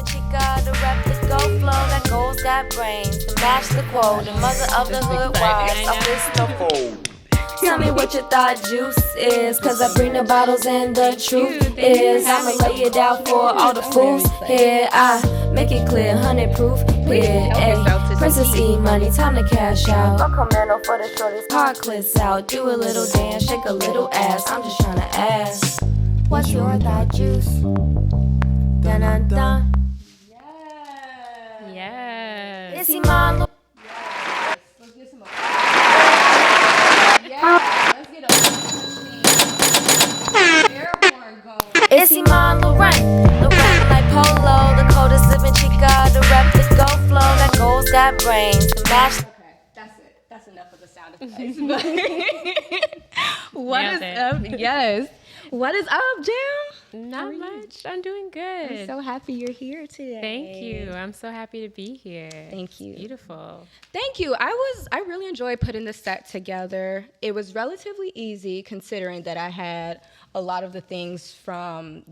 Chica, the rep, the go flow, that goals got brains to match the quote. The mother of the Hoodwives, I'm this no fool. Tell me what your thought juice is, cause I bring the bottles and the truth is I'ma lay it out for all the fools here. I make it clear, 100 proof, yeah. Princess E money, time to cash out. My commando for the shortest hard clips out. Do a little dance, shake a little ass. I'm just tryna ask, what's your thought juice? Dun dun dun. Yes. Is he my little? Yes. Let's get some more. Yeah. Let's get a airborne going. Is he my Lorraine? Lorraine like Polo, the coldest living chica, the rep, the go flow, that goals got brains to match. Okay, that's it. That's enough of the sound effects. What is up? Yes. What is up, Jam? Not much. I'm doing good. I'm so happy you're here today. Thank you. I'm so happy to be here. Thank you. It's beautiful. Thank you. I really enjoyed putting the set together. It was relatively easy considering that I had a lot of the things from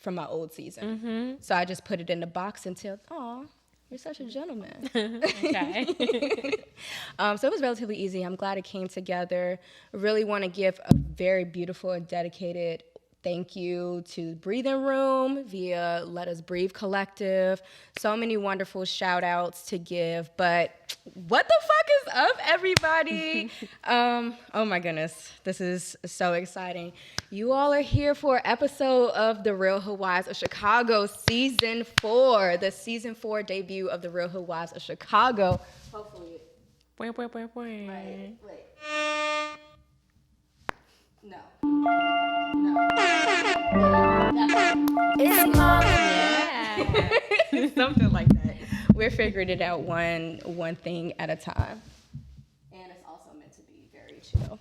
my old season. Mm-hmm. So I just put it in the box until, oh, you're such a gentleman. Okay. So it was relatively easy. I'm glad it came together. Really want to give a very beautiful and dedicated thank you to Breathing Room via Let Us Breathe Collective. So many wonderful shout outs to give, but what the fuck is up, everybody? Oh my goodness, this is so exciting. You all are here for an episode of The Real Hoodwives of Chicago Season 4, the Season 4 debut of The Real Hoodwives of Chicago. Hopefully. Wait. Wait. No. Is he my Yeah. Something like that. We're figuring it out one thing at a time. And it's also meant to be very chill.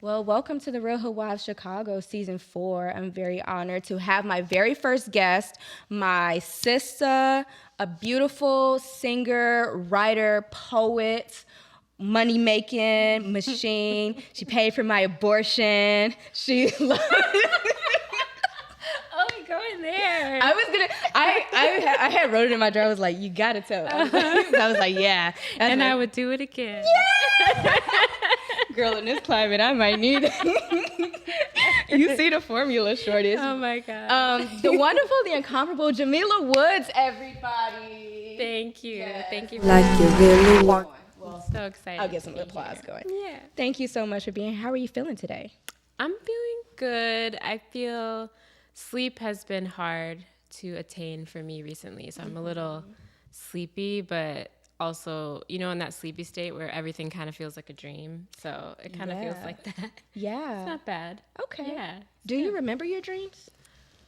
Well, welcome to The Real Hoodwives Chicago Season 4. I'm very honored to have my very first guest, my sister, a beautiful singer, writer, poet, money-making machine. She paid for my abortion. She Going there. I had wrote it in my journal. I was like, you gotta tell. I was like, yeah. And I would do it again. Yeah. Girl, in this climate, I might need it. You see the formula, shorties. Oh my God. The wonderful, the incomparable Jamila Woods, everybody. Thank you. Yes. Thank you. like you really want? Well, So excited. I'll get some to be applause here. going. Yeah. Thank you so much for being here. How are you feeling today? I'm feeling good. I feel sleep has been hard to attain for me recently. So I'm a little sleepy, but also, in that sleepy state where everything kind of feels like a dream. So it kind of feels like that. Yeah. It's not bad. Okay. Yeah. Do you remember your dreams?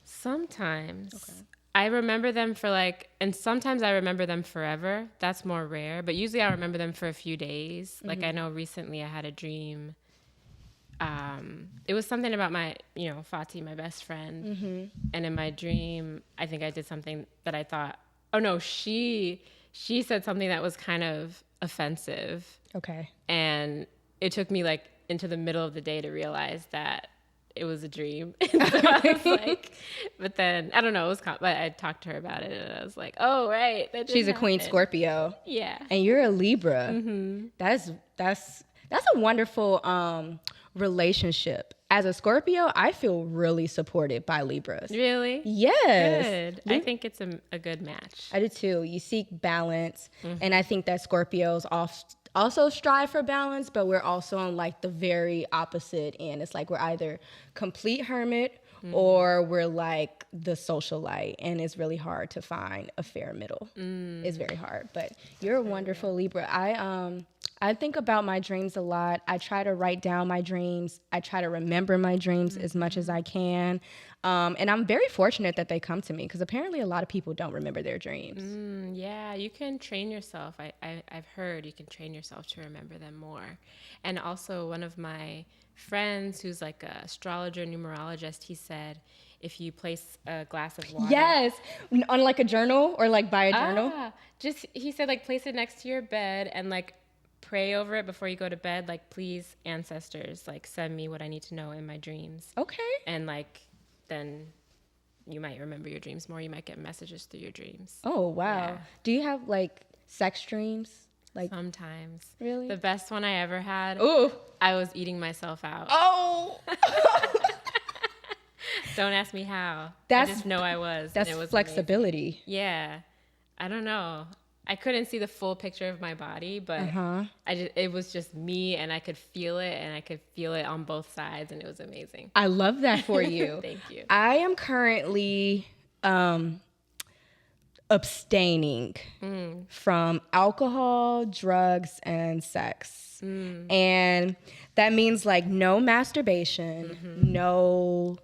Sometimes. Okay. I remember them and sometimes I remember them forever. That's more rare. But usually I remember them for a few days. Like I know recently I had a dream. It was something about my, Fati, my best friend. Mm-hmm. And in my dream, I think I did something that I thought, oh no, she said something that was kind of offensive. Okay. And it took me into the middle of the day to realize that it was a dream. So I was like, but then, I don't know, but I talked to her about it and I was like, oh, right. That She's a queen happen. Scorpio. Yeah. And you're a Libra. Mm-hmm. That's a wonderful relationship. As a Scorpio, I feel really supported by Libras. Really? Yes. Good. I think it's a good match. I do too. You seek balance. And I think that Scorpios also strive for balance, but we're also on the very opposite end. It's like we're either complete hermit or we're like the socialite, and it's really hard to find a fair middle. It's very hard, but you're a wonderful Libra. I think about my dreams a lot. I try to write down my dreams. I try to remember my dreams as much as I can. And I'm very fortunate that they come to me because apparently a lot of people don't remember their dreams. Yeah, you can train yourself. I've heard you can train yourself to remember them more. And also one of my friends who's like an astrologer, numerologist, he said, if you place a glass of water. Yes, on a journal or by a journal. He said place it next to your bed and pray over it before you go to bed. Please, ancestors, send me what I need to know in my dreams. Okay. And then you might remember your dreams more. You might get messages through your dreams. Oh, wow. Yeah. Do you have like sex dreams? Like Sometimes. Really? The best one I ever had, Ooh. I was eating myself out. Oh. Don't ask me how. I That's just know I was. That's and it was flexibility. amazing. Yeah. I don't know. I couldn't see the full picture of my body, but it was just me, and I could feel it, and I could feel it on both sides, and it was amazing. I love that for you. Thank you. I am currently abstaining from alcohol, drugs, and sex. And that means like no masturbation, no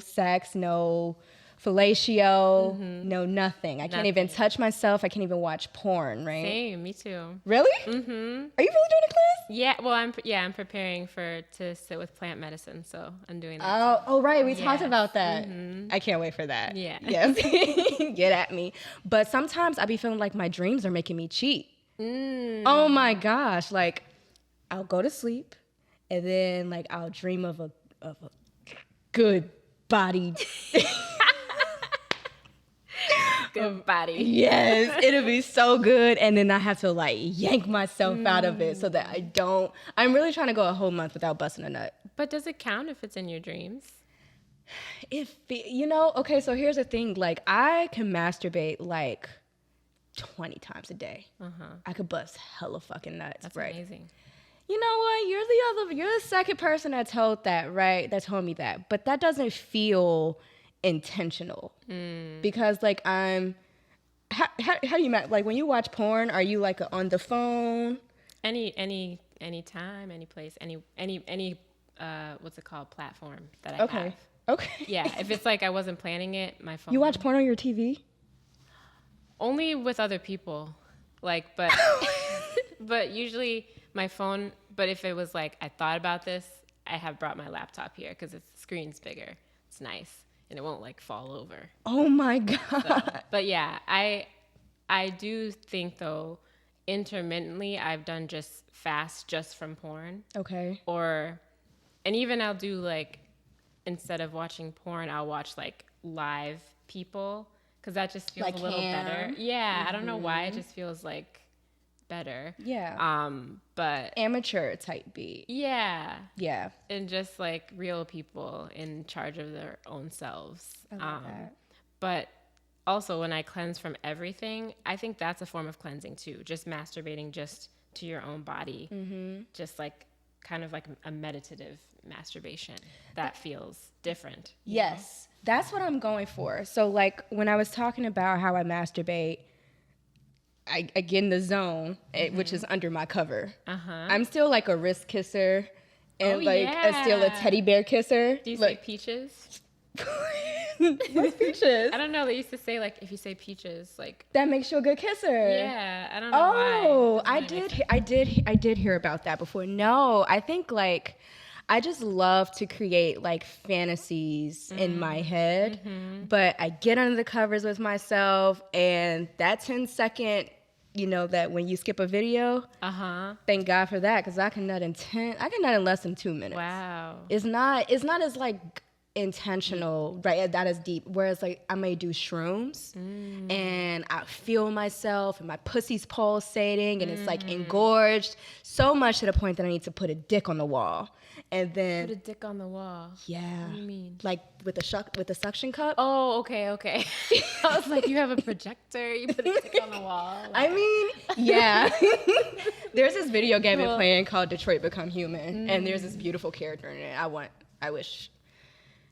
sex, no fellatio, no nothing. I can't even touch myself. I can't even watch porn, right? Same, me too. Really? Are you really doing a class? Yeah, well, I'm preparing to sit with plant medicine, so I'm doing that. Oh, right. We talked about that. I can't wait for that. Yeah. Yes. Get at me. But sometimes I be feeling like my dreams are making me cheat. Oh my gosh. Like I'll go to sleep and then like I'll dream of a good body. Good body. Yes, it'll be so good. And then I have to like yank myself out of it so that I'm really trying to go a whole month without busting a nut. But does it count if it's in your dreams? Okay, so here's the thing. Like I can masturbate like 20 times a day. I could bust hella fucking nuts. That's right? amazing. You know what? You're the second person that told me that. But that doesn't feel intentional because like how do you like when you watch porn, are you like on the phone? Any time, any place, any what's it called, platform that I have. Okay. Yeah, if it's like I wasn't planning it, my phone. You watch porn on your TV? Only with other people. Like, but but usually my phone, but if it was like I thought about this, I have brought my laptop here because the screen's bigger. It's nice. And it won't like fall over. Oh my God. So, but yeah, I do think though, intermittently I've done just fast just from porn. Okay. And even I'll do like, instead of watching porn, I'll watch like live people because that just feels like a little better. Yeah, I don't know why, it just feels like better. Yeah. But amateur type beat. Yeah. Yeah. And just like real people in charge of their own selves. I love that. But also when I cleanse from everything, I think that's a form of cleansing too. Just masturbating just to your own body. Just like kind of like a meditative masturbation that feels different. Yes. That's what I'm going for. So like when I was talking about how I masturbate, I get in the zone, which is under my cover. I'm still like a wrist kisser and still a teddy bear kisser. Do you say peaches? What's peaches? I don't know. They used to say like if you say peaches, like that makes you a good kisser. Yeah, I don't know why. Oh, I did hear about that before. No, I think like I just love to create like fantasies in my head, but I get under the covers with myself, and that 10-second, that when you skip a video, thank God for that, because I can nut in less than 2 minutes. Wow. It's not as like intentional, right? That is deep. Whereas like I may do shrooms and I feel myself and my pussy's pulsating and it's like engorged so much to the point that I need to put a dick on the wall. And then put a dick on the wall. Yeah. What do you mean? Like with the suction cup? Oh, okay. I was like, you have a projector, you put a dick on the wall. I mean, yeah. There's this video game I'm playing called Detroit Become Human, and there's this beautiful character in it. I wish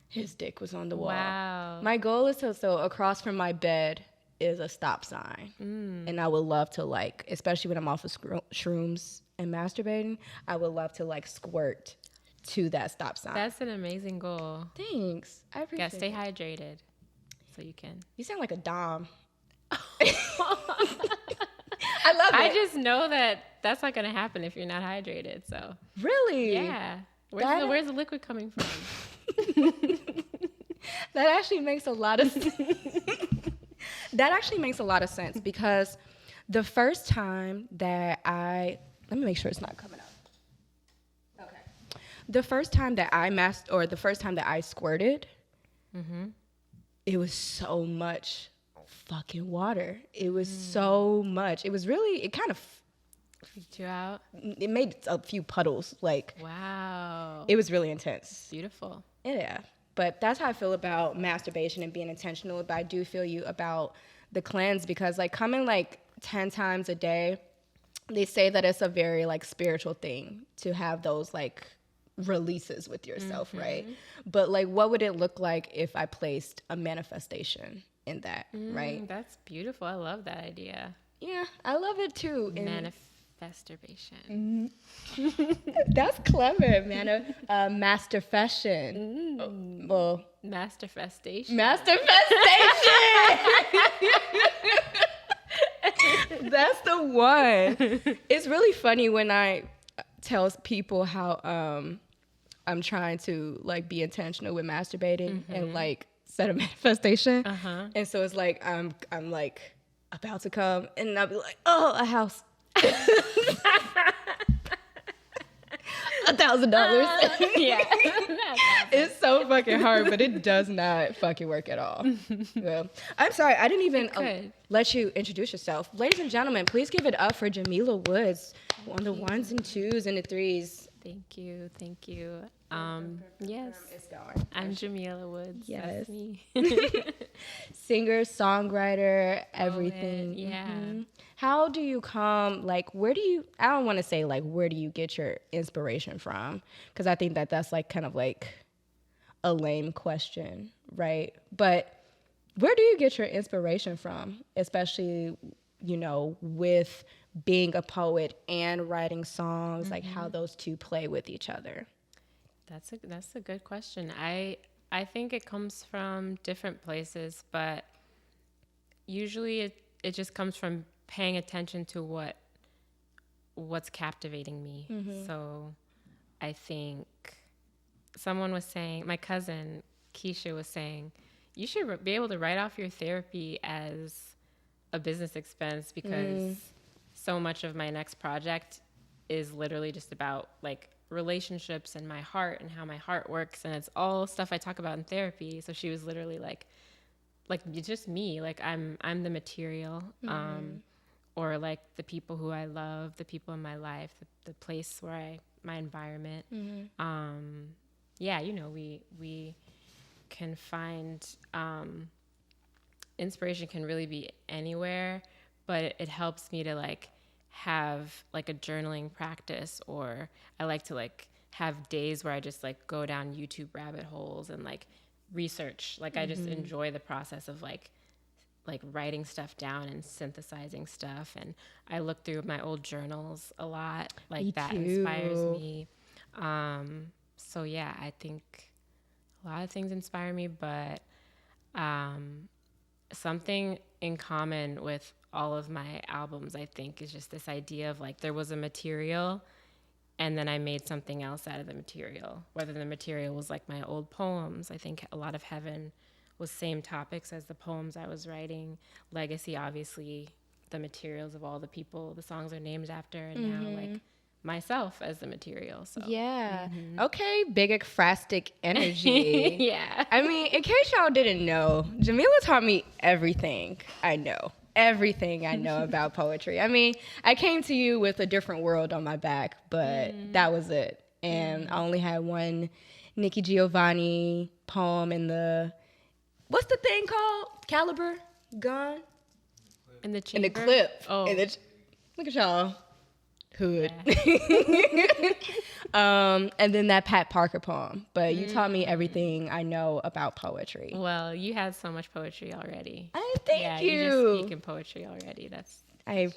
his dick was on the wall. Wow. My goal is so across from my bed is a stop sign. And I would love to like, especially when I'm off of shrooms and masturbating, I would love to like squirt to that stop sign. That's an amazing goal. Thanks. I appreciate it. Stay hydrated so you can. You sound like a dom. I love it. I just know that that's not going to happen if you're not hydrated. So really? Yeah. Where's the liquid coming from? That actually makes a lot of sense because the first time that let me make sure it's not coming up. Okay. The first time that I squirted, it was so much fucking water. It was so much. It was really, it kind of freaked you out. It made a few puddles. Like, wow, it was really intense. Beautiful. Yeah, but that's how I feel about masturbation and being intentional. But I do feel you about the cleanse, because like coming like 10 times a day, they say that it's a very like spiritual thing to have those like releases with yourself, right? But like, what would it look like if I placed a manifestation in that, right? That's beautiful. I love that idea. Yeah, I love it too. Manifestation. That's clever, man. Masterfession. Well, Masterfestation. Manifestation. That's the one. It's really funny when I tell people how I'm trying to like be intentional with masturbating and like set a manifestation. And so it's like I'm like about to come and I'll be like, oh, a house. $1,000. Yeah. It's so fucking hard, but it does not fucking work at all. Well, I'm sorry, I didn't even let you introduce yourself. Ladies and gentlemen, please give it up for Jamila Woods on the ones and twos and the threes. Thank you. Yes, I'm Jamila Woods. Yes. That's me. Singer, songwriter, everything. Yeah. How do you come, like, I don't want to say, like, where do you get your inspiration from? Because I think that's, like, kind of, like, a lame question, right? But where do you get your inspiration from, especially, you know, with being a poet and writing songs, like, how those two play with each other? That's a good question. I think it comes from different places, but usually it just comes from paying attention to what's captivating me. So I think someone was saying, my cousin Keisha was saying, you should be able to write off your therapy as a business expense, because so much of my next project is literally just about like relationships and my heart and how my heart works, and it's all stuff I talk about in therapy. So she was literally like it's just me, like I'm the material, or like the people who I love, the people in my life, the place where my environment. Yeah, you know, we can find inspiration can really be anywhere, but it helps me to like have like a journaling practice, or I like to like have days where I just like go down YouTube rabbit holes and like research. Like I just enjoy the process of like writing stuff down and synthesizing stuff, and I look through my old journals a lot. Like Me that too. inspires me. So yeah, I think a lot of things inspire me, but something in common with all of my albums, I think, is just this idea of like there was a material and then I made something else out of the material. Whether the material was like my old poems, I think a lot of Heaven was same topics as the poems I was writing. Legacy, obviously, the materials of all the people the songs are named after, and now like myself as the material. So yeah. Okay, big ekphrastic energy. Yeah. I mean, in case y'all didn't know, Jamila taught me everything I know. Everything I know about poetry. I mean, I came to you with a different world on my back, but that was it. And I only had one Nikki Giovanni poem in the, what's the thing called? Caliber? Gun? In the In the chamber? clip. Oh. Look at y'all. Hood. And then that Pat Parker poem. But you taught me everything I know about poetry. Well, you had so much poetry already. Thank you. You just speak in poetry already. I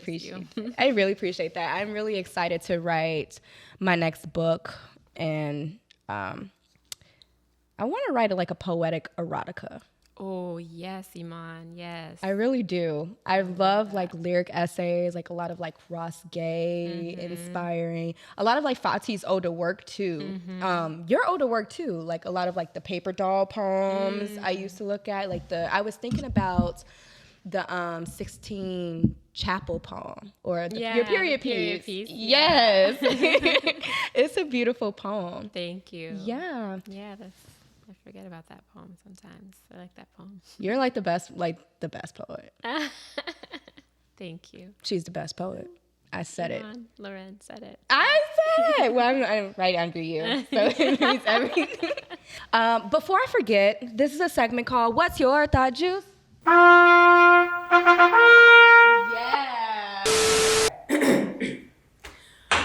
really appreciate that. I'm really excited to write my next book, and I want to write like a poetic erotica. Oh, yes, Iman, yes. I really do. I love like lyric essays, like a lot of like Ross Gay inspiring, a lot of like Fati's older work too. Your older work too, like a lot of like the paper doll poems I used to look at. Like I was thinking about the 16 Chapel poem, or your period piece. Yes. It's a beautiful poem. Thank you. Yeah. Yeah, that's I forget about that poem sometimes. I like that poem. You're like the best poet. Thank you. She's the best poet. I said it. Loren said it. I said it. Well, I'm right under you, so it means everything. Before I forget, this is a segment called "What's Your Thought Juice?" Yeah.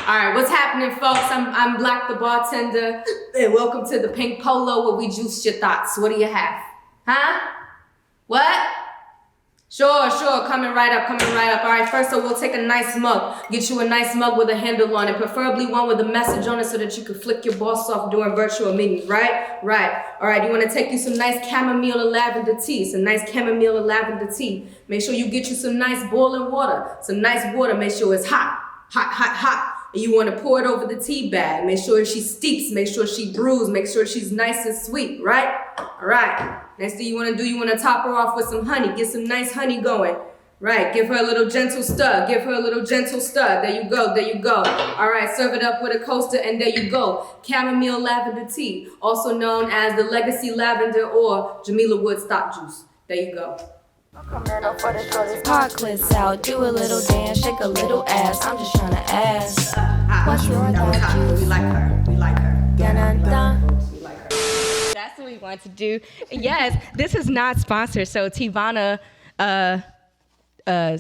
All right, what's happening, folks? I'm Black the bartender, and welcome to the Pink Polo where we juice your thoughts. What do you have? Huh? What? Sure, coming right up. All right, first we'll take a nice mug. Get you a nice mug with a handle on it, preferably one with a message on it so that you can flick your boss off during virtual meetings, right? Right. All right, you want to take you some nice chamomile and lavender tea. Make sure you get you some nice boiling water. Make sure it's hot. And you want to pour it over the tea bag. Make sure she steeps. Make sure she brews. Make sure she's nice and sweet, right? All right. Next thing you want to top her off with some honey. Get some nice honey going. Right. Give her a little gentle stir. There you go. All right. Serve it up with a coaster, and there you go. Chamomile lavender tea, also known as the Legacy Lavender or Jamila Wood Stock Juice. There you go. Park clips out, do a little dance, shake a little ass. I'm just trying to ask, what's your thought juice? We like her. Dun, dun. That's what we want to do. Yes, this is not sponsored, so Tivana,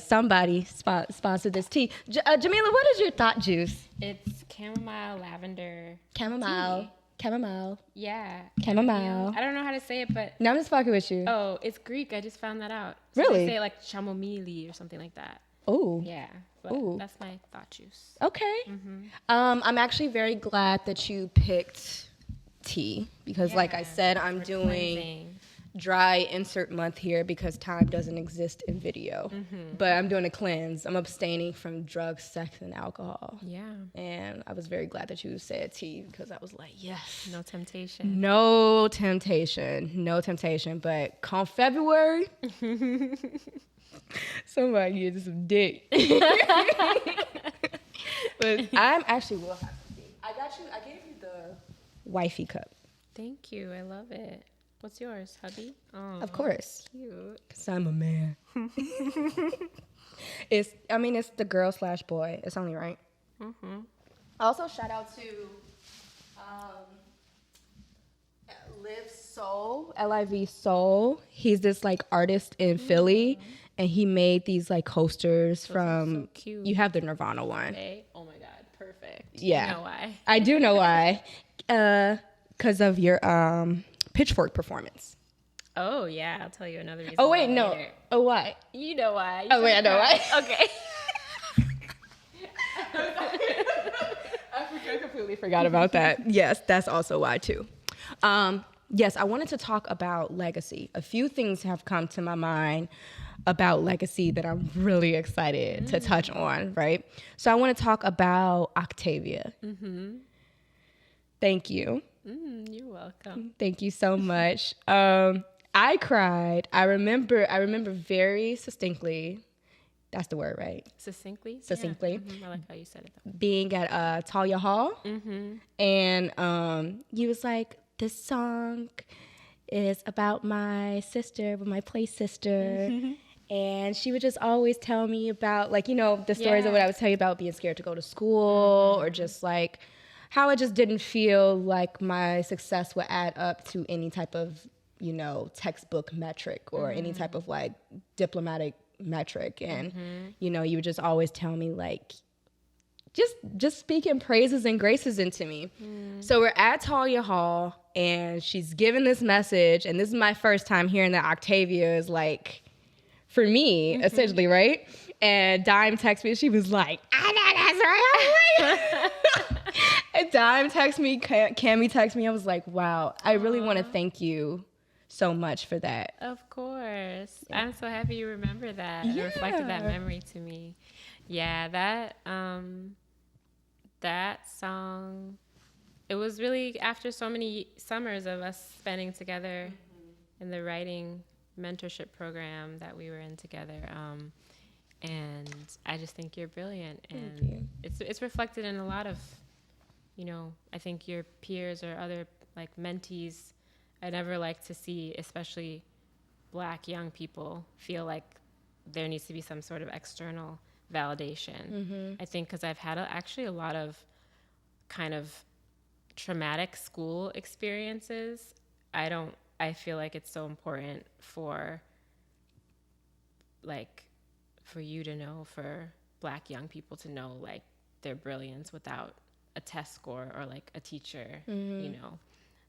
somebody sponsored this tea. Jamila, what is your thought juice? It's chamomile lavender. Chamomile. tea. Chamomile. Yeah. Chamomile. I don't know how to say it, but No, I'm just fucking with you. oh, it's Greek. I just found that out. So Really? They say it like chamomile or something like that. Oh. Yeah. But Ooh. that's my thought juice. Okay. I'm actually very glad that you picked tea because, like I said, I'm doing Cleansing. dry insert month here because time doesn't exist in video. But I'm doing a cleanse. I'm abstaining from drugs, sex, and alcohol. Yeah. And I was very glad that you said tea because I was like, yes. No temptation. No temptation. But come February, somebody get some dick. But I'm actually will have some tea. I gave you the wifey cup. Thank you. I love it. What's yours, hubby? Oh, Of course. cute. Because I'm a man. It's the girl / boy. It's only right. Also, shout out to Live Soul, Liv Soul. He's this like artist in Philly, and he made these like coasters from. so cute. You have the Nirvana one. Hey, oh my God, perfect. Yeah. You know why? I do know why. Because of your Pitchfork performance. Oh yeah, I'll tell you another reason. Oh wait, no. later. Oh why? You know why. Oh wait, I know why. Okay. I completely forgot about that. Yes, that's also why too. Yes, I wanted to talk about legacy. A few things have come to my mind about legacy that I'm really excited to touch on, right? So I want to talk about Octavia. Thank you. You're welcome. Thank you so much. I cried. I remember very succinctly. That's the word, right? Succinctly? Succinctly. Yeah. I like how you said it, though. Being at Talia Hall. And he was like, this song is about my sister, my play sister. And she would just always tell me about, like, the stories of what I would tell you about being scared to go to school or just, like, how I just didn't feel like my success would add up to any type of, textbook metric or any type of, like, diplomatic metric. And, you would just always tell me, like, just speaking praises and graces into me. So we're at Talia Hall, and she's giving this message, and this is my first time hearing that Octavia is, like, for me, essentially, right? And Dime texted me, and she was like, I know that's right. And Dime texted me, Cammie texted me. I was like, wow, I really want to thank you so much for that. Of course. I'm so happy you remember that and reflected that memory to me. Yeah, that song, it was really after so many summers of us spending together in the writing mentorship program that we were in together. And I just think you're brilliant. And Thank you. It's reflected in a lot of, I think your peers or other like mentees I never like to see, especially Black young people, feel like there needs to be some sort of external validation. I think because I've had actually a lot of kind of traumatic school experiences. I feel like it's so important for you to know, for Black young people to know like their brilliance without a test score or like a teacher, you know.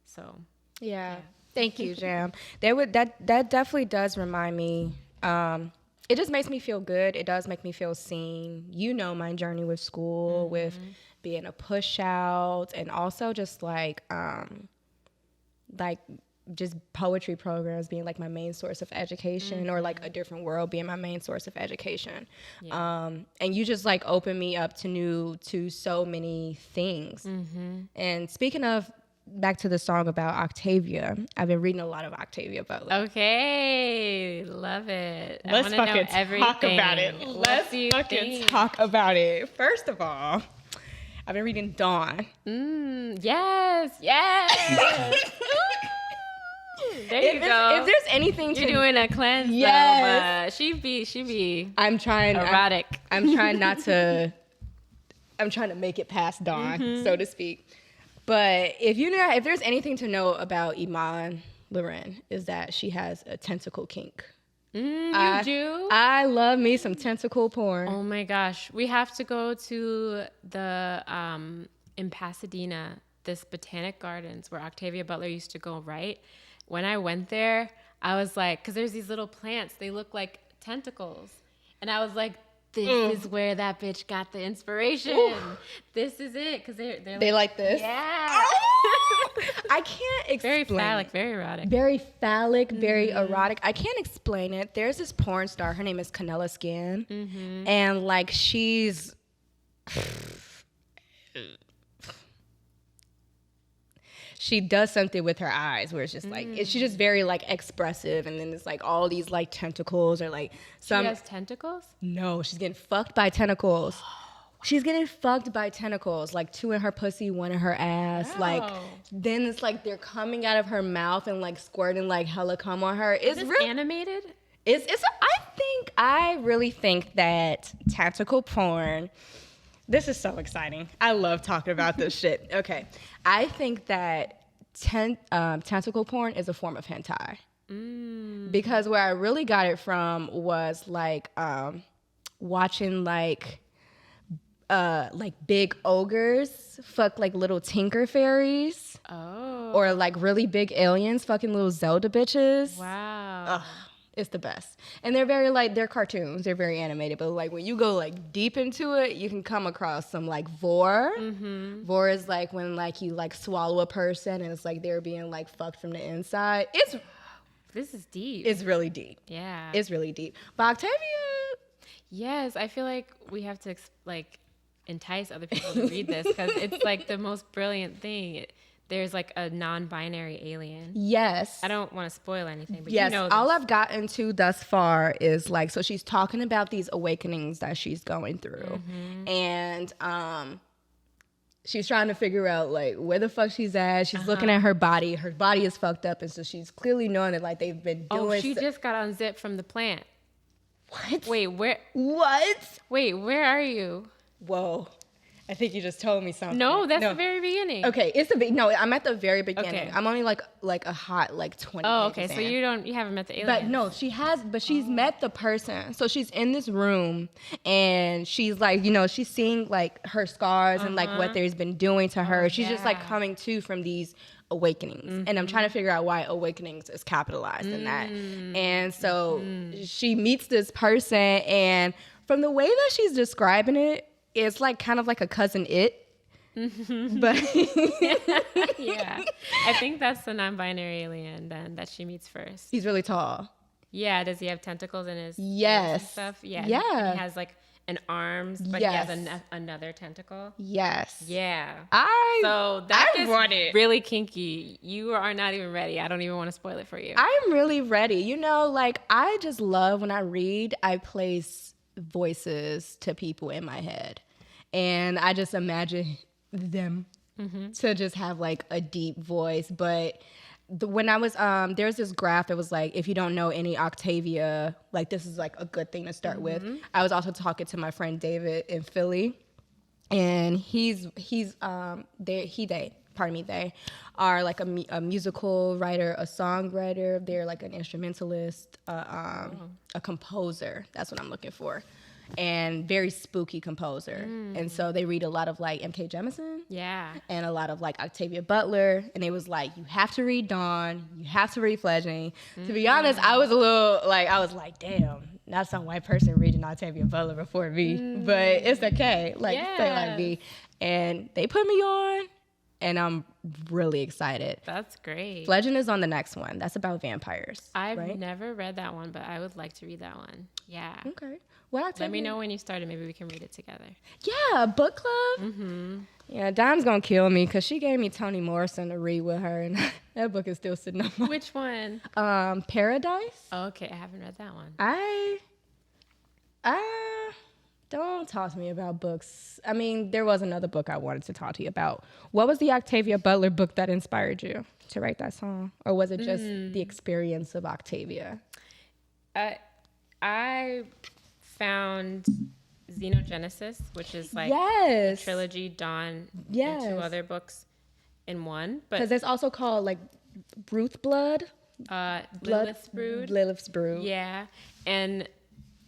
So yeah. Thank you, Jam. That definitely does remind me. It just makes me feel good. It does make me feel seen. You know my journey with school, with being a push out, and also just like just poetry programs being like my main source of education, or like A Different World being my main source of education. And you just like open me up to so many things. And speaking of, back to the song about Octavia, I've been reading a lot of Octavia Butler. Okay, love it. Let's I want to know fucking everything. talk about it. Let's fucking talk about it. First of all, I've been reading Dawn. Yes. There you go. If there's anything You're doing a cleanse, yes. though, but she be I'm trying erotic. I'm trying not to. I'm trying to make it past Dawn, so to speak. But if there's anything to know about Iman Loren, is that she has a tentacle kink. You do? I love me some tentacle porn. Oh my gosh, we have to go to the in Pasadena, this Botanic Gardens where Octavia Butler used to go, right? When I went there, I was like, because there's these little plants, they look like tentacles. And I was like, this is where that bitch got the inspiration. Ooh. This is it. Because they like this? Yeah. Oh! I can't explain. Very phallic, very erotic. Very phallic, very erotic. I can't explain it. There's this porn star. Her name is Canella Skin. And like she's... she does something with her eyes where it's just like, she's just very like expressive, and then it's like all these like tentacles, or like some. She has tentacles? No, she's getting fucked by tentacles. She's getting fucked by tentacles, like 2 in her pussy, 1 in her ass. Wow. Like, then it's like they're coming out of her mouth and like squirting like hella cum on her. It's really animated. I really think that tentacle porn. This is so exciting. I love talking about this shit. Okay. I think that tentacle porn is a form of hentai. Because where I really got it from was like watching like big ogres fuck like little tinker fairies. Oh. Or like really big aliens fucking little Zelda bitches. Wow. Ugh. It's the best. And they're very like, they're cartoons. They're very animated. But like when you go like deep into it, you can come across some like vor. Vor is like when like you like swallow a person and it's like they're being like fucked from the inside. This is deep. It's really deep. Yeah. It's really deep. But Octavia. Yes, I feel like we have to like entice other people to read this because it's like the most brilliant thing. There's like a non-binary alien. Yes. I don't want to spoil anything, but yes, you know all I've gotten to thus far is like, so she's talking about these awakenings that she's going through. And she's trying to figure out like where the fuck she's at. She's looking at her body. Her body is fucked up. And so she's clearly knowing that like they've been doing. Oh, she just got unzipped from the plant. What? Wait, where? What? Wait, where are you? Whoa. I think you just told me something. No, that's the very beginning. Okay, I'm at the very beginning. Okay. I'm only like a hot like 20. Oh, okay. So you haven't met the alien. But no, she's met the person. So she's in this room and she's like, she's seeing like her scars and like what there's been doing to her. She's just like coming to from these awakenings. And I'm trying to figure out why awakenings is capitalized in that. And so she meets this person, and from the way that she's describing it, it's like kind of like a cousin It. But yeah, I think that's the non-binary alien then that she meets first. He's really tall. Yeah, does he have tentacles in his yes and stuff? Yeah. Yeah. He has like an arms, but he has another tentacle. Yes. Yeah. I want it. Really kinky. You are not even ready. I don't even want to spoil it for you. I'm really ready. Like I just love when I read, I place voices to people in my head, and I just imagine them to just have like a deep voice. But when I was there's this graph that was like, if you don't know any Octavia, like this is like a good thing to start with. I was also talking to my friend David in Philly, and they are like a musical writer, a songwriter. They're like an instrumentalist, a composer. That's what I'm looking for. And very spooky composer. And so they read a lot of like M.K. Jemisin. Yeah. And a lot of like Octavia Butler. And it was like, you have to read Dawn. You have to read Fledgling. To be honest, I was like, damn, not some white person reading Octavia Butler before me. But it's okay. Like, say like me. And they put me on. And I'm really excited. That's great. Fledgling is on the next one. That's about vampires. I've never read that one, but I would like to read that one. Yeah. Okay. Let me know when you started. Maybe we can read it together. Yeah, book club. Yeah, Dom's gonna kill me because she gave me Toni Morrison to read with her, and that book is still sitting on my... Which one? Paradise. Oh, okay, I haven't read that one. Don't talk to me about books. I mean, there was another book I wanted to talk to you about. What was the Octavia Butler book that inspired you to write that song? Or was it just the experience of Octavia? I found Xenogenesis, which is like a trilogy, Dawn, and 2 other books in one. Because it's also called like Ruth Blood? Lilith's Brood. Lilith's Brood. Yeah. And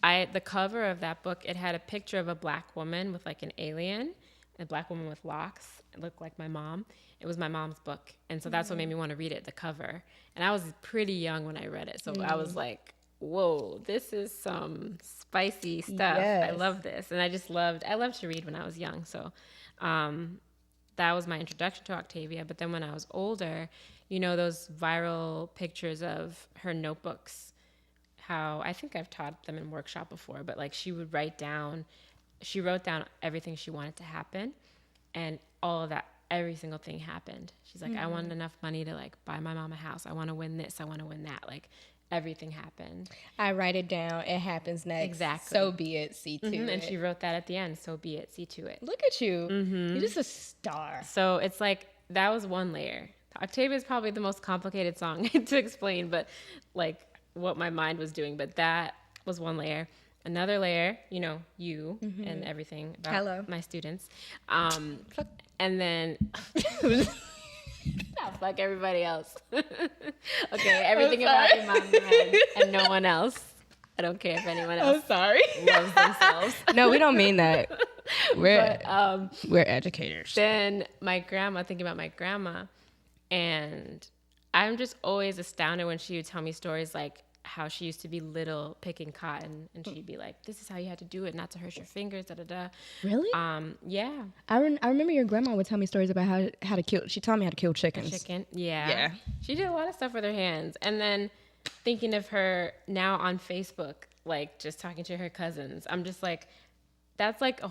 the cover of that book, it had a picture of a black woman with like an alien, a black woman with locks. It looked like my mom. It was my mom's book. And so that's what made me want to read it, the cover. And I was pretty young when I read it. So I was like, whoa, this is some spicy stuff. Yes. I love this. And I loved to read when I was young. So that was my introduction to Octavia. But then when I was older, you know, those viral pictures of her notebooks, how I think I've taught them in workshop before, but like she wrote down everything she wanted to happen, and all of that, every single thing happened. She's like, I want enough money to like buy my mom a house. I want to win this. I want to win that. Like everything happened. I write it down. It happens next. Exactly. So be it. See to it. And she wrote that at the end. So be it. See to it. Look at you. You're just a star. So it's like, that was one layer. Octavia is probably the most complicated song to explain, but like what my mind was doing. But that was one layer. Another layer, you know, you and everything about my students. And then fuck everybody else. Okay, everything about your mom and no one else. I don't care if anyone else loves themselves. No, we don't mean that. We're educators. Then thinking about my grandma, and I'm just always astounded when she would tell me stories like how she used to be little picking cotton, and she'd be like, this is how you had to do it not to hurt your fingers, da da da. Really? Yeah. I remember your grandma would tell me stories about how to kill. She taught me how to kill chickens. Yeah. She did a lot of stuff with her hands. And then thinking of her now on Facebook, like just talking to her cousins, I'm just like, that's like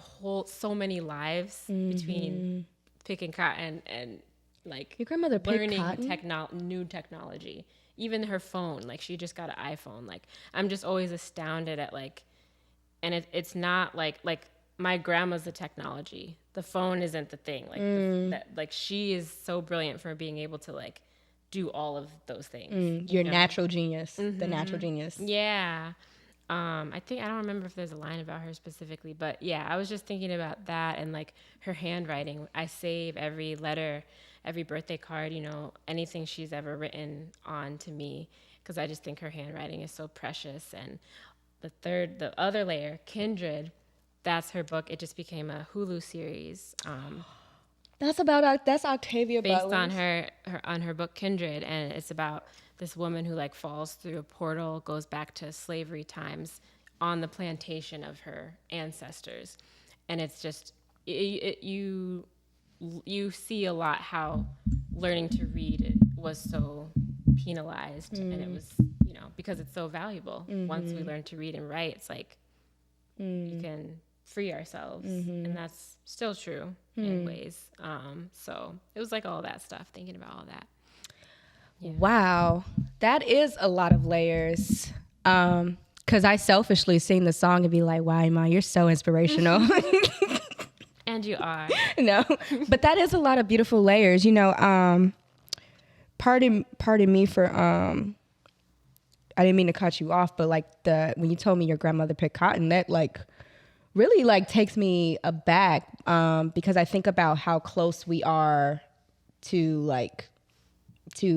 so many lives between picking cotton and like your grandmother learning cotton? New technology. Even her phone, like she just got an iPhone. Like I'm just always astounded at like, and it's not like my grandma's the technology. The phone isn't the thing. Like like she is so brilliant for being able to like do all of those things. Your natural genius, the natural genius. Yeah. I don't remember if there's a line about her specifically, but yeah, I was just thinking about that and like her handwriting. I save every letter, every birthday card, you know, anything she's ever written on to me, because I just think her handwriting is so precious. And the other layer, Kindred, that's her book. It just became a Hulu series. That's Octavia Butler. Based on her book Kindred, and it's about this woman who like falls through a portal, goes back to slavery times on the plantation of her ancestors. And it's just you see a lot how learning to read was so penalized, and it was, you know, because it's so valuable. Once we learn to read and write, it's like you can free ourselves, and that's still true in ways. So it was like all that stuff, thinking about all that. Yeah. Wow, that is a lot of layers. Because I selfishly sing the song and be like, wow, Ma, you're so inspirational. And you are. No, but that is a lot of beautiful layers. You know, pardon me for I didn't mean to cut you off, but like when you told me your grandmother picked cotton, that like really like takes me aback, because I think about how close we are to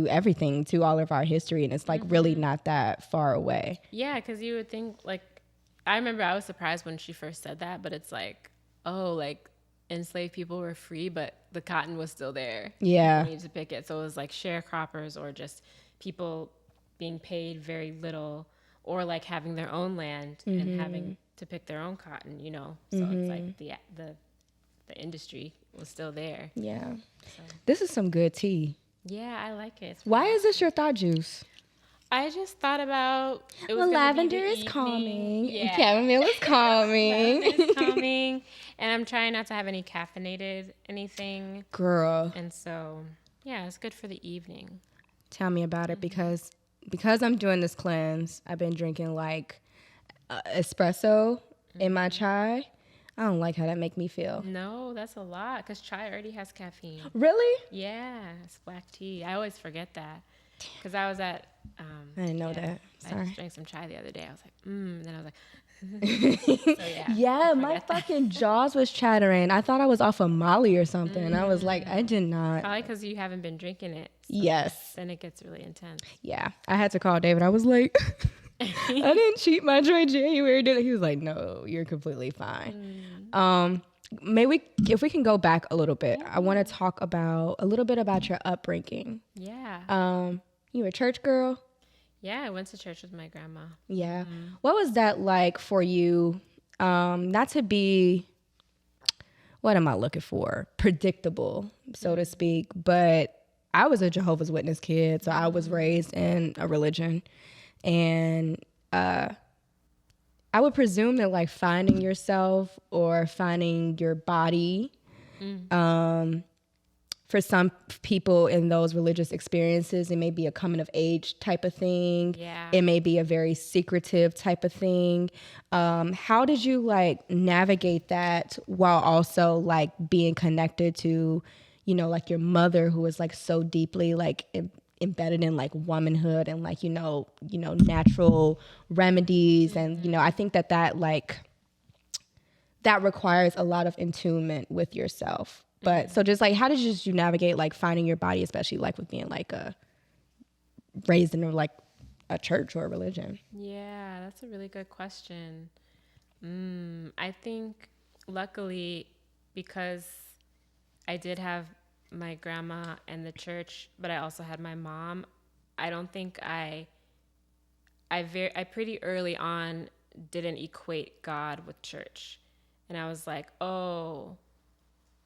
everything, to all of our history, and it's like really not that far away. Yeah, because you would think, like, I remember I was surprised when she first said that, but it's like, oh, like enslaved people were free, but the cotton was still there. Yeah. You need to pick it. So it was like sharecroppers or just people being paid very little, or like having their own land and having to pick their own cotton, you know? So it's like the industry was still there. Yeah. So. This is some good tea. Yeah, I like it. Why is this your thought juice? I just thought about it was lavender is calming. Yeah. Chamomile is calming. Lavender is calming, and I'm trying not to have any caffeinated anything. Girl, And so, yeah, it's good for the evening. tell me about it, because I'm doing this cleanse. I've been drinking like espresso in my chai. I don't like how that make me feel. No, that's a lot because chai already has caffeine. Really? Yeah, it's black tea. I always forget that because I was at. I didn't know that. I Sorry. just drank some chai the other day. I was like, and then I was like, so yeah. Yeah, my fucking jaws was chattering. I thought I was off of Molly or something. I was like, I did not. Probably because you haven't been drinking it. So Yes. Then it gets really intense. Yeah. I had to call David. I was like, I didn't cheat my joy January, did I? He was like, no, you're completely fine. If we can go back a little bit, I want to talk about a little bit about your upbringing. Yeah. You were a church girl? Yeah, I went to church with my grandma. Yeah. What was that like for you? Not to be, what am I looking for? Predictable, so to speak. But I was a Jehovah's Witness kid, so I was raised in a religion. And I would presume that like finding yourself or finding your body, for some people in those religious experiences, it may be a coming of age type of thing. Yeah. It may be a very secretive type of thing. How did you like navigate that while also like being connected to, you know, like your mother, who was like so deeply like embedded in like womanhood and like, you know, natural remedies. And, you know, I think that like, that requires a lot of attunement with yourself. But so just like, how did you navigate like finding your body, especially like with being like raised in like a church or a religion? Yeah, that's a really good question. I think luckily, because I did have my grandma and the church, but I also had my mom, I don't think I pretty early on didn't equate God with church. And I was like, oh,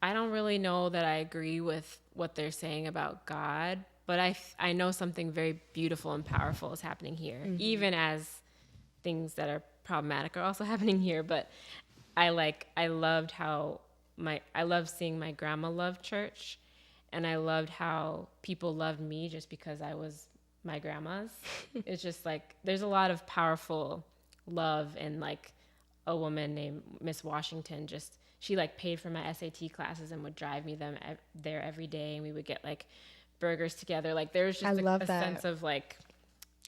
I don't really know that I agree with what they're saying about God, but I know something very beautiful and powerful is happening here, even as things that are problematic are also happening here. But I loved seeing my grandma love church, and I loved how people loved me just because I was my grandma's. It's just like, there's a lot of powerful love in like a woman named Miss Washington. She like paid for my SAT classes and would drive me there every day, and we would get like burgers together. Like there was just a sense of like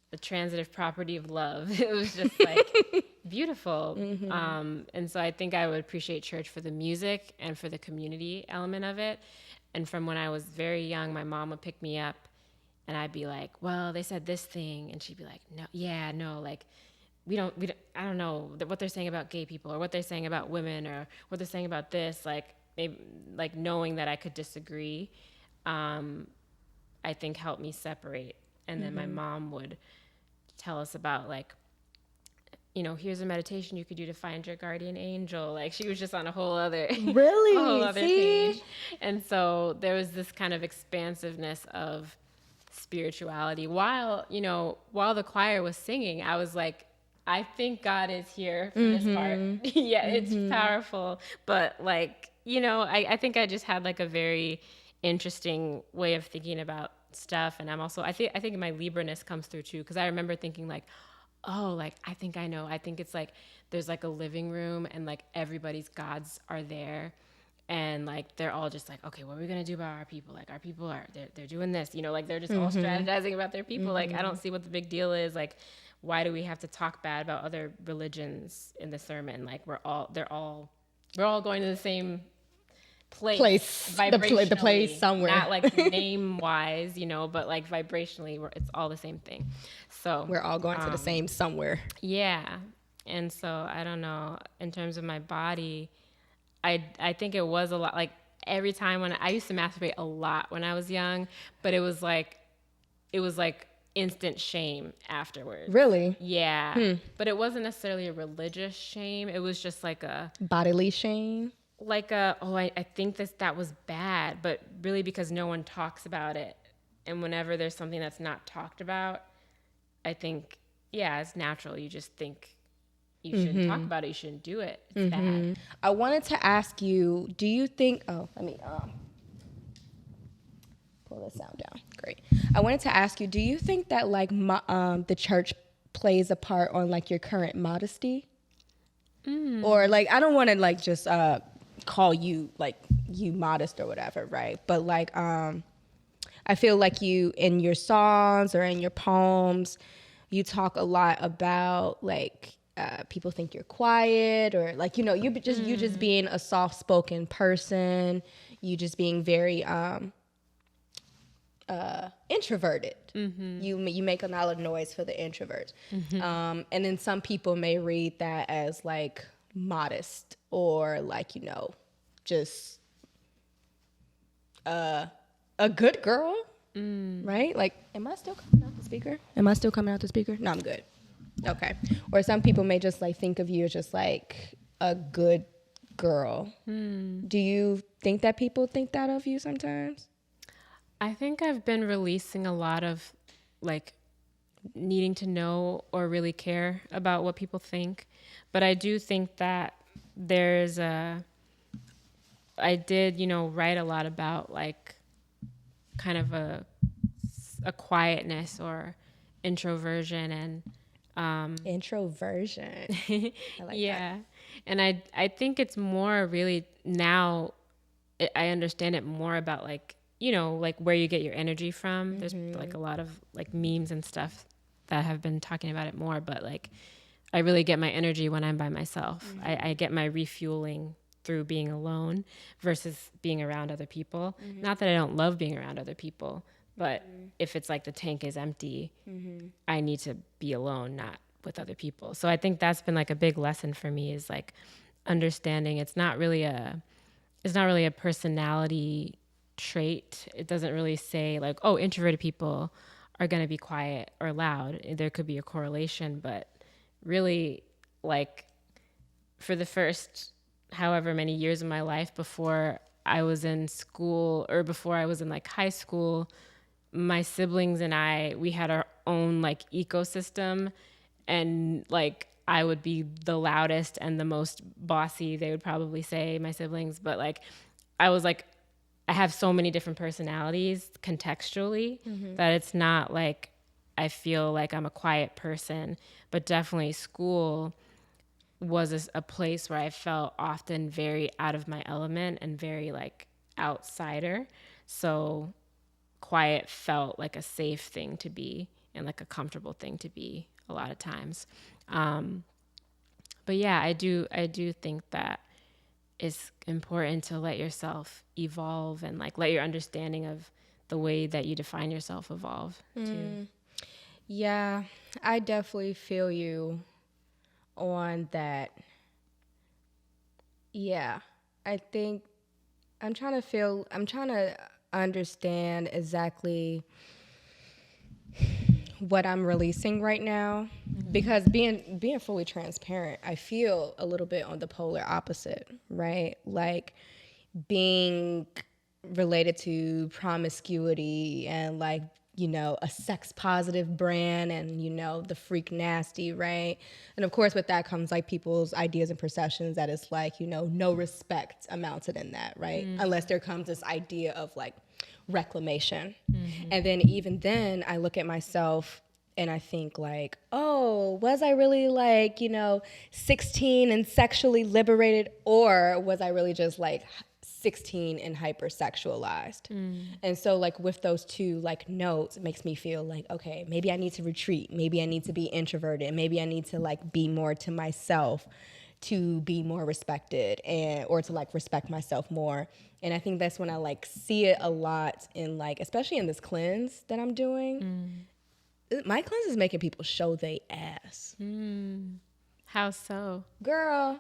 the transitive property of love. It was just like beautiful. And so I think I would appreciate church for the music and for the community element of it. And from when I was very young, my mom would pick me up and I'd be like, well, they said this thing. And she'd be like, no, like, we don't, I don't know what they're saying about gay people or what they're saying about women or what they're saying about this. Like, maybe, like knowing that I could disagree, I think helped me separate. And then my mom would tell us about like, you know, here's a meditation you could do to find your guardian angel. Like she was just on a whole other, really? a whole other page. And so there was this kind of expansiveness of spirituality while the choir was singing. I was like, I think God is here for this part. Yeah, it's powerful. But like, I think I just had like a very interesting way of thinking about stuff. And I'm also, I think my Libra-ness comes through too. Cause I remember thinking like, oh, like, I think I know. I think it's like, there's like a living room and like everybody's gods are there. And like they're all just like, okay, what are we gonna do about our people? Like our people are they're doing this, you know, like they're just all strategizing about their people. Like I don't see what the big deal is. Like why do we have to talk bad about other religions in the sermon? Like we're all going to the same place the place somewhere, not like name wise, you know, but like vibrationally it's all the same thing. So we're all going to the same somewhere. Yeah. And so I don't know, in terms of my body, I think it was a lot, like every time when I used to masturbate a lot when I was young, but it was like instant shame afterwards. Really? Yeah. But it wasn't necessarily a religious shame. It was just like a bodily shame. Like I think that was bad, but really because no one talks about it. And whenever there's something that's not talked about, I think, yeah, it's natural. You just think you shouldn't talk about it. You shouldn't do it. It's bad. I wanted to ask you, do you think, let me pull this sound down. Great. I wanted to ask you, do you think that like the church plays a part on like your current modesty? Or like, I don't want to like just call you like you modest or whatever, right? But like I feel like you in your songs or in your poems, you talk a lot about like people think you're quiet, or like, you know, you just being a soft-spoken person, you just being very introverted. You make a lot of noise for the introverts. And then some people may read that as like modest, or like, you know, just a good girl, right? Like, am I still coming out the speaker? No, I'm good. Okay. Or some people may just like think of you as just like a good girl. Do you think that people think that of you sometimes? I think I've been releasing a lot of like needing to know or really care about what people think. But I do think that I did, you know, write a lot about like kind of a quietness or introversion and introversion. I like yeah. That. And I think it's more really now I understand it more about like, you know, like where you get your energy from. There's like a lot of like memes and stuff that have been talking about it more, but like I really get my energy when I'm by myself. I get my refueling through being alone versus being around other people. Not that I don't love being around other people, but if it's like the tank is empty, I need to be alone, not with other people. So I think that's been like a big lesson for me, is like understanding it's not really a personality trait. It doesn't really say like, oh, introverted people are going to be quiet or loud. There could be a correlation, but really like for the first however many years of my life before I was in school or before I was in like high school, my siblings and we had our own like ecosystem, and like I would be the loudest and the most bossy, they would probably say, my siblings, but like I was like, I have so many different personalities contextually that it's not like I feel like I'm a quiet person, but definitely school was a place where I felt often very out of my element and very like outsider. So quiet felt like a safe thing to be and like a comfortable thing to be a lot of times. But yeah, I do think that it's important to let yourself evolve and like let your understanding of the way that you define yourself evolve too. Yeah, I definitely feel you on that. Yeah, I think I'm trying to understand exactly what I'm releasing right now, because being fully transparent, I feel a little bit on the polar opposite, right? Like being related to promiscuity and like, you know, a sex positive brand and, you know, the freak nasty, right? And of course with that comes like people's ideas and perceptions that it's like, you know, no respect amounted in that, right? Unless there comes this idea of like reclamation. And then even then I look at myself and I think like, oh, was I really like, you know, 16 and sexually liberated, or was I really just like 16 and hypersexualized. And so like with those two like notes, it makes me feel like, okay, maybe I need to retreat. Maybe I need to be introverted. Maybe I need to like be more to myself to be more respected or to like respect myself more. And I think that's when I like see it a lot in like, especially in this cleanse that I'm doing. My cleanse is making people show they ass. How so? Girl,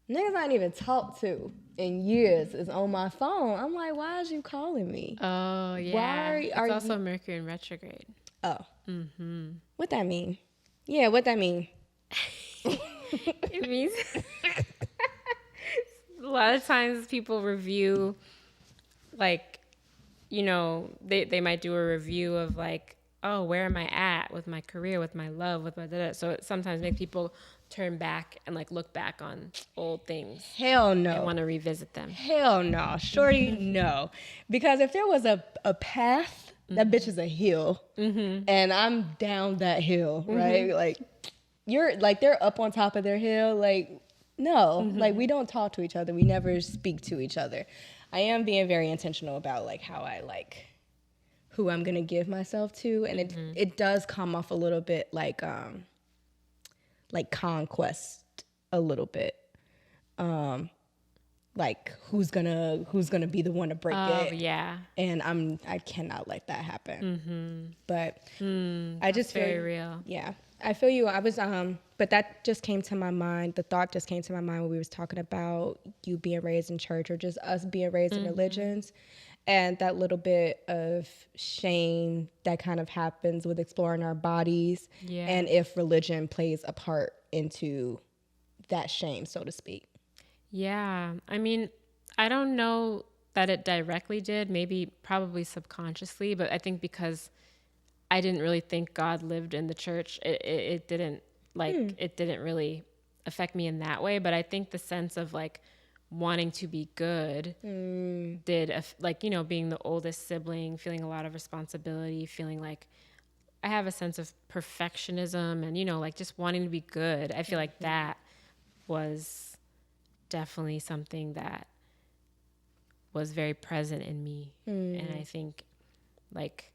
niggas I ain't even talked to in years is on my phone. I'm like, why is you calling me? Oh, yeah. Why are it's also you... Mercury in retrograde. Oh. What that mean? Yeah, what that mean? It means a lot of times people review, like, you know, they might do a review of like, oh, where am I at with my career, with my love, with my da-da. So it sometimes makes people turn back and like look back on old things. Hell no. And want to revisit them. Hell no. Shorty, no. Because if there was a path, that bitch is a hill. And I'm down that hill, right? Like, you're like, they're up on top of their hill. Like, no. Like, we don't talk to each other. We never speak to each other. I am being very intentional about like how I like who I'm gonna give myself to, and it does come off a little bit like conquest a little bit, like who's gonna be the one to break it. Yeah. And I cannot let that happen. But I just feel very real. Yeah, I feel you. I was but that just came to my mind. The thought just came to my mind when we was talking about you being raised in church or just us being raised in religions. And that little bit of shame that kind of happens with exploring our bodies. Yeah. And if religion plays a part into that shame, so to speak. Yeah. I mean, I don't know that it directly did, probably subconsciously, but I think because I didn't really think God lived in the church, it didn't it didn't really affect me in that way. But I think the sense of like wanting to be good did, like, you know, being the oldest sibling, feeling a lot of responsibility, feeling like I have a sense of perfectionism and, you know, like just wanting to be good. I feel like that was definitely something that was very present in me. And I think like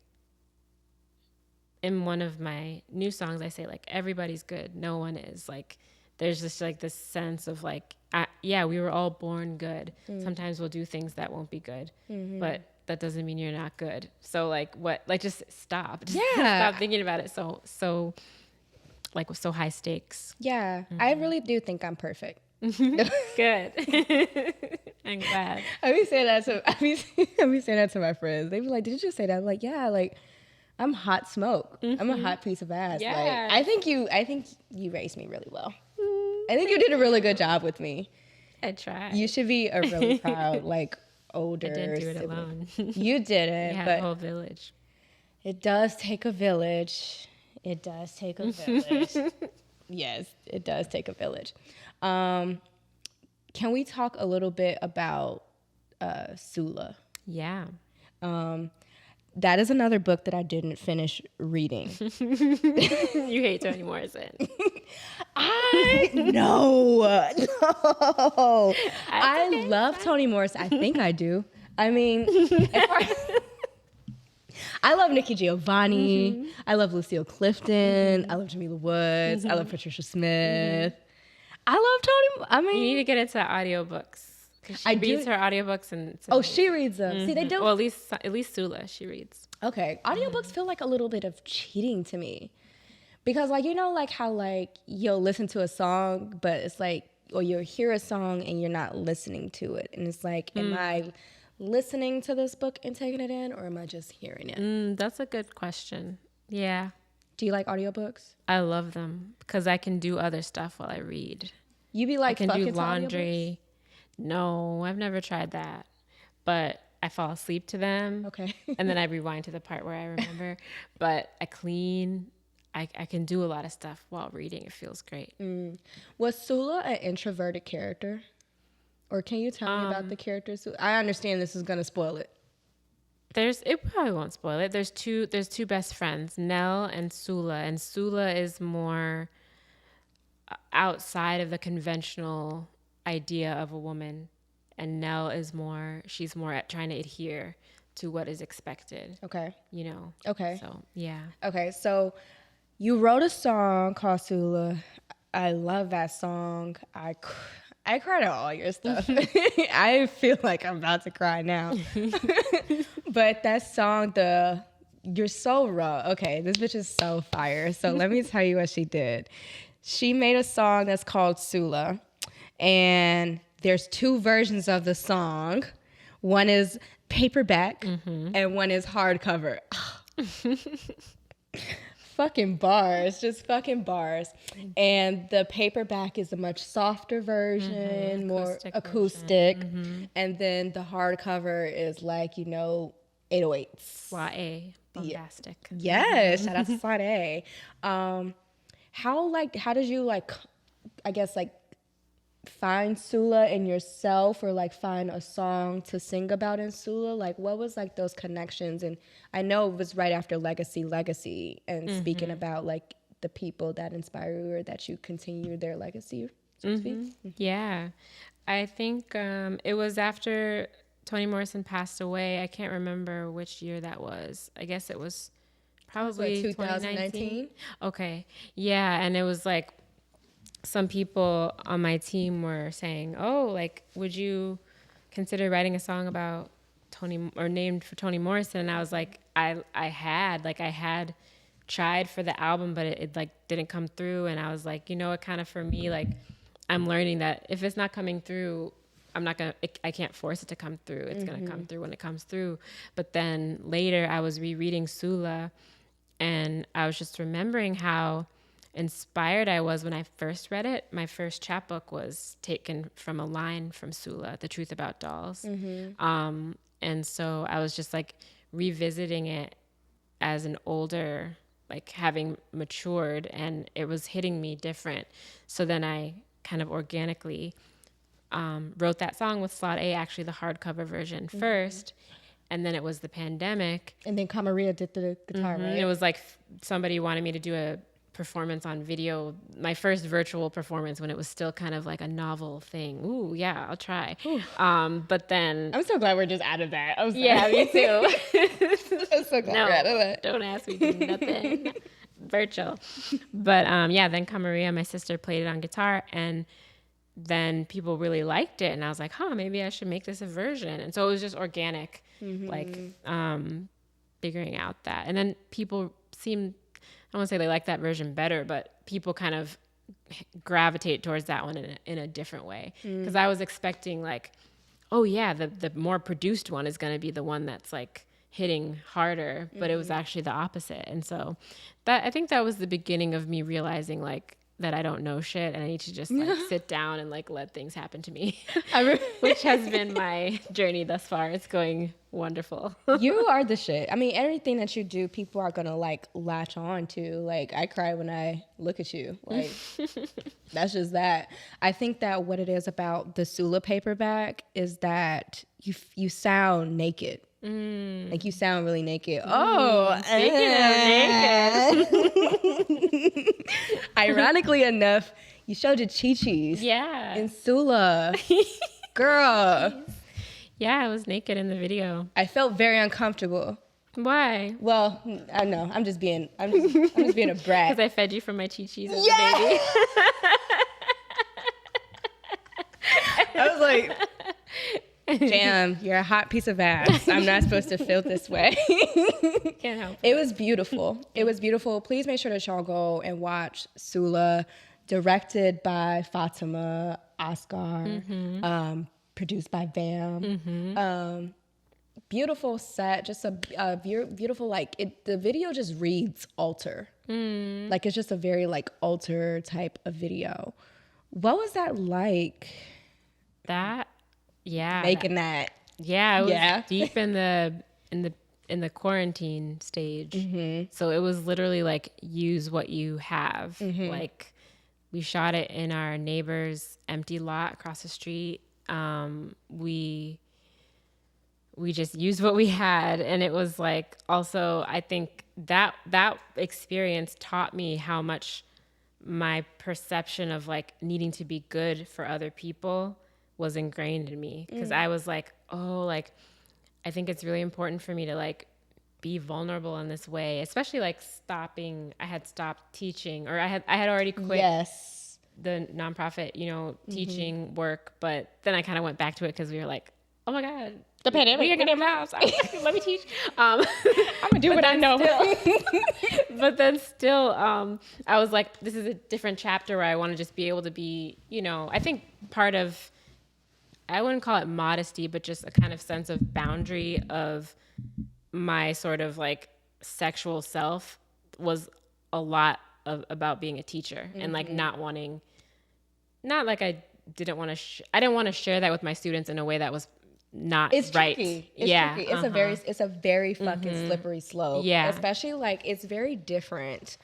in one of my new songs, I say like, everybody's good. No one is. Like, there's just like this sense of like, yeah, we were all born good. Sometimes we'll do things that won't be good, but that doesn't mean you're not good. So like what, like just stop. Just stop thinking about it. So like so high stakes. Yeah, I really do think I'm perfect. Good. I'm glad. I be saying that to my friends. They be like, "Did you just say that?" I'm like, "Yeah, like I'm hot smoke. I'm a hot piece of ass." Yeah. Like, I think you raised me really well. I think you did a really good job with me. I tried. You should be a really proud, like, older I didn't do it sibling. alone. You didn't, We had but a whole village. it does take a village. It does take a village. Yes, it does take a village. Can we talk a little bit about Sula? Yeah. That is another book that I didn't finish reading. You hate Toni Morrison. No. I love Toni Morrison. I think I do. I mean, I love Nikki Giovanni. I love Lucille Clifton. I love Jamila Woods. I love Patricia Smith. I love Toni. You need to get into audiobooks. She reads her audiobooks and she reads them. See, they don't. Well, at least Sula, she reads. Okay, audiobooks feel like a little bit of cheating to me, because like, you know, like how like you'll listen to a song, but it's like, or you'll hear a song and you're not listening to it, and it's like, am I listening to this book and taking it in, or am I just hearing it? That's a good question. Yeah. Do you like audiobooks? I love them because I can do other stuff while I read. You be like, I can do fucking laundry. No, I've never tried that, but I fall asleep to them. Okay. And then I rewind to the part where I remember. But I clean. I can do a lot of stuff while reading. It feels great. Was Sula an introverted character? Or can you tell me about the characters? I understand this is going to spoil it. It probably won't spoil it. There's two best friends, Nell and Sula is more outside of the conventional idea of a woman. and Nell she's more at trying to adhere to what is expected. Okay. You know. Okay. So yeah. Okay. So you wrote a song called Sula. I love that song. I cried at all your stuff. I feel like I'm about to cry now. But that song, You're So Raw. Okay, this bitch is so fire. So let me tell you what she did. She made a song that's called Sula. And there's 2 versions of the song. One is paperback and one is hardcover. Fucking bars, just fucking bars. And the paperback is a much softer version, more acoustic. And then the hardcover is like, 808s. YA, bombastic. Yes, shout out to Slide A. How did you find Sula in yourself, or like find a song to sing about in Sula? Like, what was like those connections? And I know it was right after Legacy and speaking about like the people that inspire you or that you continue their legacy, so to speak. Yeah, I think it was after Toni Morrison passed away. I can't remember which year that was. I guess it was probably 2019. Okay, yeah, and it was like, some people on my team were saying, oh, like, would you consider writing a song about Toni, or named for Toni Morrison? And I was like, I had tried for the album, but it like didn't come through. And I was like, it kind of, for me, like, I'm learning that if it's not coming through, I can't force it to come through. It's going to come through when it comes through. But then later I was rereading Sula, and I was just remembering how inspired I was when I first read it. My first chapbook was taken from a line from Sula, The Truth About Dolls. And so I was just like revisiting it as an older, like having matured, and it was hitting me different. So then I kind of organically wrote that song with Slot A, actually the hardcover version first. And then it was the pandemic. And then Camaria did the guitar, right? It was like somebody wanted me to do a performance on video, my first virtual performance, when it was still kind of like a novel thing. Ooh, yeah, I'll try. But then I'm so glad we're just out of that. I'm sorry. Yeah, me too. I'm so glad we're out of that. Don't ask me to do nothing virtual. But then Camaria, my sister, played it on guitar, and then people really liked it, and I was like, maybe I should make this a version. And so it was just organic, like figuring out that. And then people seemed, I don't want to say they like that version better, but people kind of gravitate towards that one in a different way. Because I was expecting like, oh yeah, the more produced one is going to be the one that's like hitting harder, but it was actually the opposite. And so I think that was the beginning of me realizing like that I don't know shit, and I need to just like sit down and like let things happen to me, which has been my journey thus far. It's going wonderful. You are the shit. I mean, everything that you do, people are gonna like latch on to. Like, I cry when I look at you. Like, that's just that. I think that what it is about the Sula paperback is that you sound naked. Like, you sound really naked. Speaking of naked. Ironically enough, you showed your chi-chis. Yeah. In Sula. Girl. Yeah, I was naked in the video. I felt very uncomfortable. Why? Well, I know. I'm just being a brat. Because I fed you from my chi-chis as a baby. I was like, Jam, you're a hot piece of ass. I'm not supposed to feel this way. Can't help it. It was beautiful. It was beautiful. Please make sure that y'all go and watch Sula, directed by Fatima Oscar, produced by Vam. Beautiful set, just a beautiful, like, the video just reads altar. Like, it's just a very like altar type of video. What was that like? Making that. Yeah, it was deep in the quarantine stage. So it was literally like, use what you have. Like, we shot it in our neighbor's empty lot across the street. We just used what we had, and it was like, also I think that experience taught me how much my perception of like needing to be good for other people was ingrained in me, because I was like, oh, like, I think it's really important for me to like be vulnerable in this way, especially like I had stopped teaching, or I had already quit the nonprofit, you know, teaching work, but then I kind of went back to it because we were like, oh my God, the pandemic, we are gonna have a house. Let me teach. I'm gonna do what I know. But then still, I was like, this is a different chapter where I want to just be able to be, you know, I think part of, I wouldn't call it modesty, but just a kind of sense of boundary of my sort of like sexual self was a lot of about being a teacher, and like not like I didn't want to, I didn't want to share that with my students in a way that was not it's right. Tricky. It's tricky. It's a very fucking slippery slope. Yeah. Especially like it's very different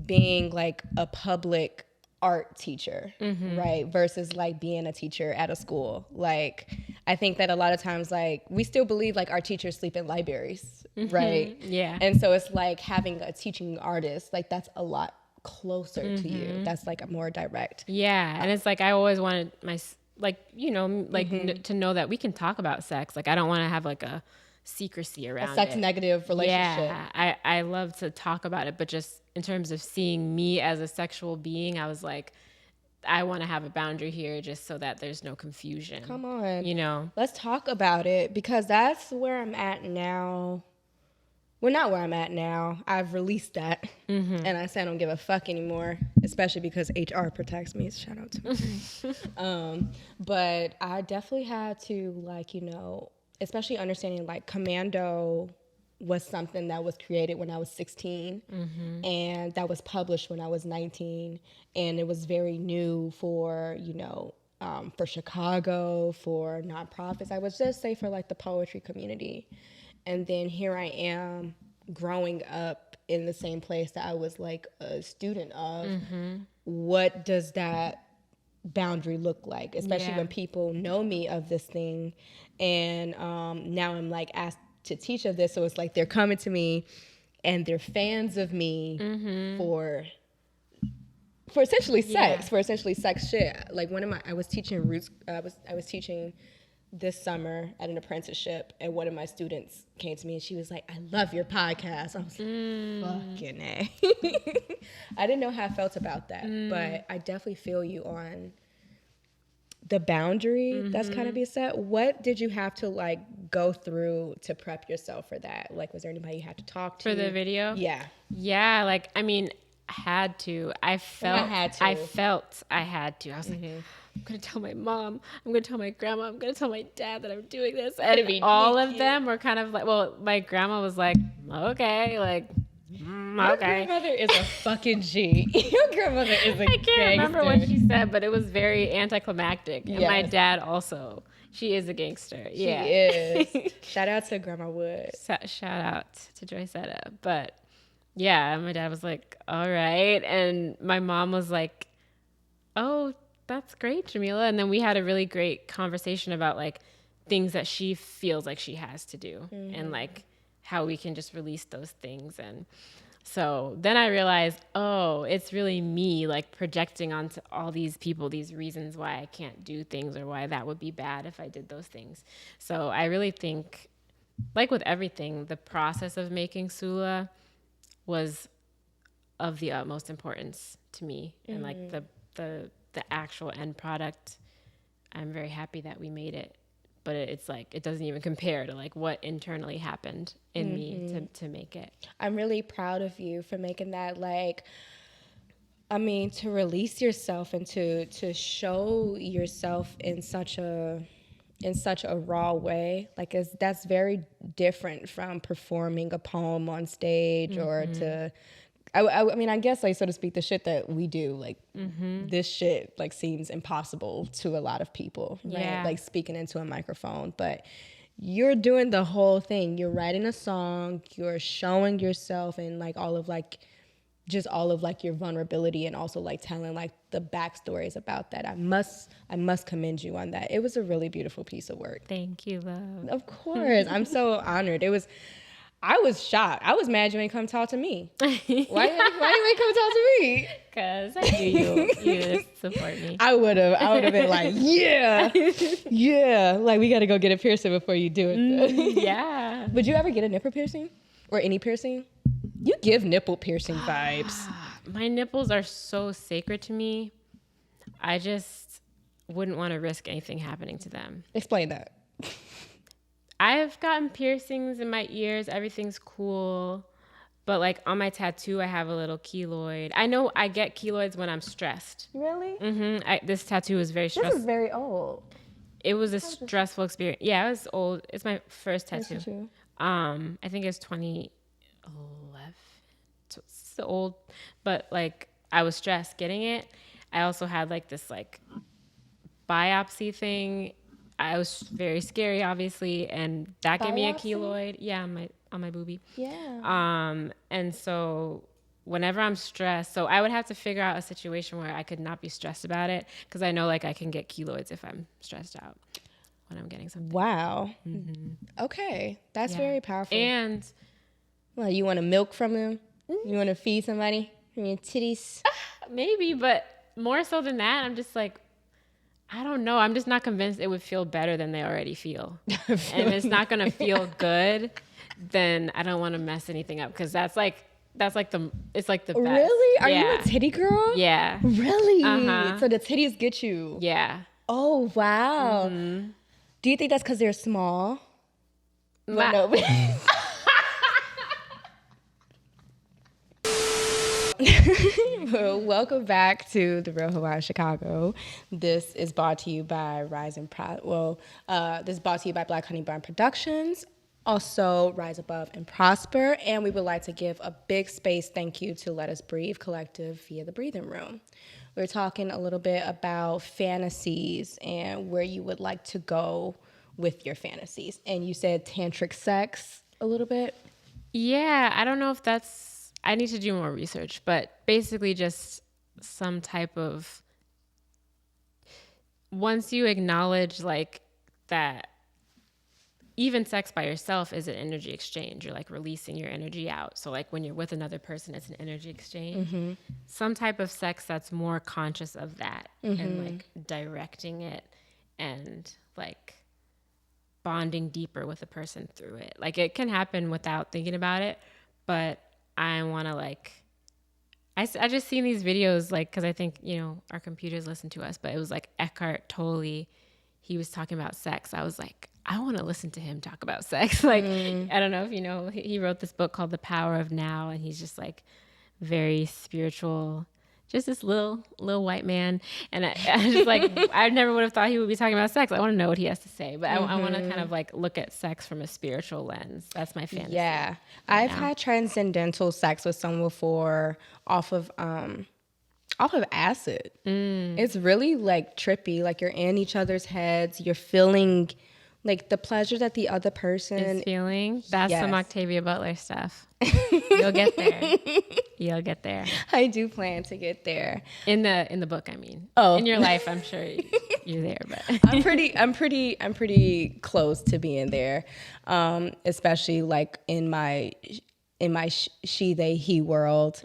being like a public art teacher, right? Versus like being a teacher at a school. Like I think that a lot of times like we still believe like our teachers sleep in libraries, right? Yeah. And so it's like having a teaching artist, like that's a lot closer to you. That's like a more direct. Yeah. And it's like I always wanted my, like, you know, like to know that we can talk about sex. Like I don't want to have like a secrecy around sex negative relationship. Yeah, I love to talk about it, but just in terms of seeing me as a sexual being, I was like, I want to have a boundary here just so that there's no confusion. Come on. You know? Let's talk about it, because that's where I'm at now. Well, not where I'm at now. I've released that. And I say I don't give a fuck anymore, especially because HR protects me. Shout out to me. But I definitely had to, like, you know, especially understanding, like, Commando was something that was created when I was 16. And that was published when I was 19. And it was very new for, you know, for Chicago, for nonprofits. I would just say for, like, the poetry community. And then here I am growing up in the same place that I was like a student of. What does that boundary look like? Especially when people know me of this thing. And now I'm like asked to teach of this. So it's like they're coming to me and they're fans of me for essentially sex, for essentially sex shit. Like I was teaching I was teaching this summer at an apprenticeship, and one of my students came to me and she was like, I love your podcast. I was like, fucking A. I didn't know how I felt about that, but I definitely feel you on the boundary that's kind of being set. What did you have to like go through to prep yourself for that? Like, was there anybody you had to talk to? For the video? Yeah. Yeah, like, I mean, I had to. I felt I had to. I was like, I'm going to tell my mom, I'm going to tell my grandma, I'm going to tell my dad that I'm doing this. And all of them were kind of like, well, my grandma was like, okay, like, okay. Your grandmother is a fucking G. Your grandmother is a I can't remember what she said, but it was very anticlimactic. And my dad also. She is a gangster. She is. Shout out to Grandma Wood. Shout out to Joycetta. But yeah, my dad was like, all right. And my mom was like, oh, that's great, Jamila. And then we had a really great conversation about like things that she feels like she has to do and like how we can just release those things. And so then I realized, oh, it's really me like projecting onto all these people these reasons why I can't do things or why that would be bad if I did those things. So I really think, like with everything, the process of making Sula was of the utmost importance to me. And like the actual end product, I'm very happy that we made it, but it's like it doesn't even compare to like what internally happened in me to make it. I'm really proud of you for making that. Like, I mean, to release yourself and to show yourself in such a raw way, like that's very different from performing a poem on stage or to I mean, I guess, like, so to speak, the shit that we do, like, this shit, like, seems impossible to a lot of people, right? Yeah. Like, speaking into a microphone. But you're doing the whole thing. You're writing a song. You're showing yourself and, like, all of, like, your vulnerability and also, like, telling, like, the backstories about that. I must commend you on that. It was a really beautiful piece of work. Thank you, love. Of course. I'm so honored. I was shocked. I was mad you ain't come talk to me. Why you ain't come talk to me? Because I knew you would support me. I would have been like, yeah. Like, we got to go get a piercing before you do it. Yeah. Would you ever get a nipple piercing? Or any piercing? You give nipple piercing vibes. My nipples are so sacred to me. I just wouldn't want to risk anything happening to them. Explain that. I've gotten piercings in my ears. Everything's cool. But like on my tattoo, I have a little keloid. I know I get keloids when I'm stressed. Really? Mm-hmm. This tattoo is very stressful. This is very old. It was a stressful experience. Yeah, it was old. It's my first tattoo. I think it's 2011. So it's old. But like I was stressed getting it. I also had like this like biopsy thing. I was very scary, obviously, and that gave me a keloid. Yeah, on my boobie. Yeah. And so whenever I'm stressed, so I would have to figure out a situation where I could not be stressed about it, because I know like I can get keloids if I'm stressed out when I'm getting something. Wow. Okay, that's very powerful. And well, you want to milk from them? You want to feed somebody from your titties? Maybe, but more so than that, I'm just like, I don't know. I'm just not convinced it would feel better than they already feel. And if it's not going to feel good, then I don't want to mess anything up, because it's like the best. Really? Are you a titty girl? Yeah. Really? So the titties get you? Yeah. Oh, wow. Do you think that's because they're small? No. Well, welcome back to The Real Hawaii Chicago. This is brought to you by this is brought to you by BlkHoneyBun Productions. Also, Rise Above and Prosper. And we would like to give a big space thank you to Let Us Breathe Collective via the Breathing Room. We're talking a little bit about fantasies and where you would like to go with your fantasies. And you said tantric sex a little bit? Yeah, I don't know if I need to do more research, but basically just some type of, once you acknowledge like that even sex by yourself is an energy exchange. You're like releasing your energy out. So like when you're with another person, it's an energy exchange. Some type of sex that's more conscious of that and like directing it and like bonding deeper with a person through it. Like it can happen without thinking about it, but I want to like, I just seen these videos like, because I think, our computers listen to us, but it was like Eckhart Tolle. He was talking about sex. I was like, I want to listen to him talk about sex. Like, I don't know if you know, he wrote this book called The Power of Now, and he's just like very spiritual, just this little white man. And I just like, I never would have thought he would be talking about sex. I want to know what he has to say, but I want to kind of like look at sex from a spiritual lens. That's my fantasy. Yeah. I've had transcendental sex with someone before off of acid. It's really like trippy. Like you're in each other's heads. You're feeling like the pleasure that the other person is feeling. That's some Octavia Butler stuff. You'll get there. You'll get there. I do plan to get there. In the book, I mean. Oh. In your life, I'm sure you're there, but I'm pretty close to being there. Especially like in my she, they, he world.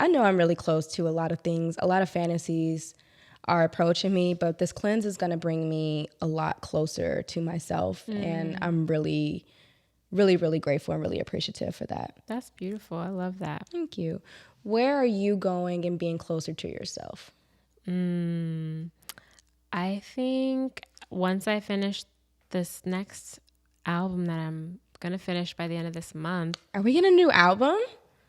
I know I'm really close to a lot of things. A lot of fantasies are approaching me, but this cleanse is going to bring me a lot closer to myself. And I'm really, really, really grateful and really appreciative for that. That's beautiful. I love that. Thank you. Where are you going and being closer to yourself? I think once I finish this next album that I'm going to finish by the end of this month. Are we getting a new album?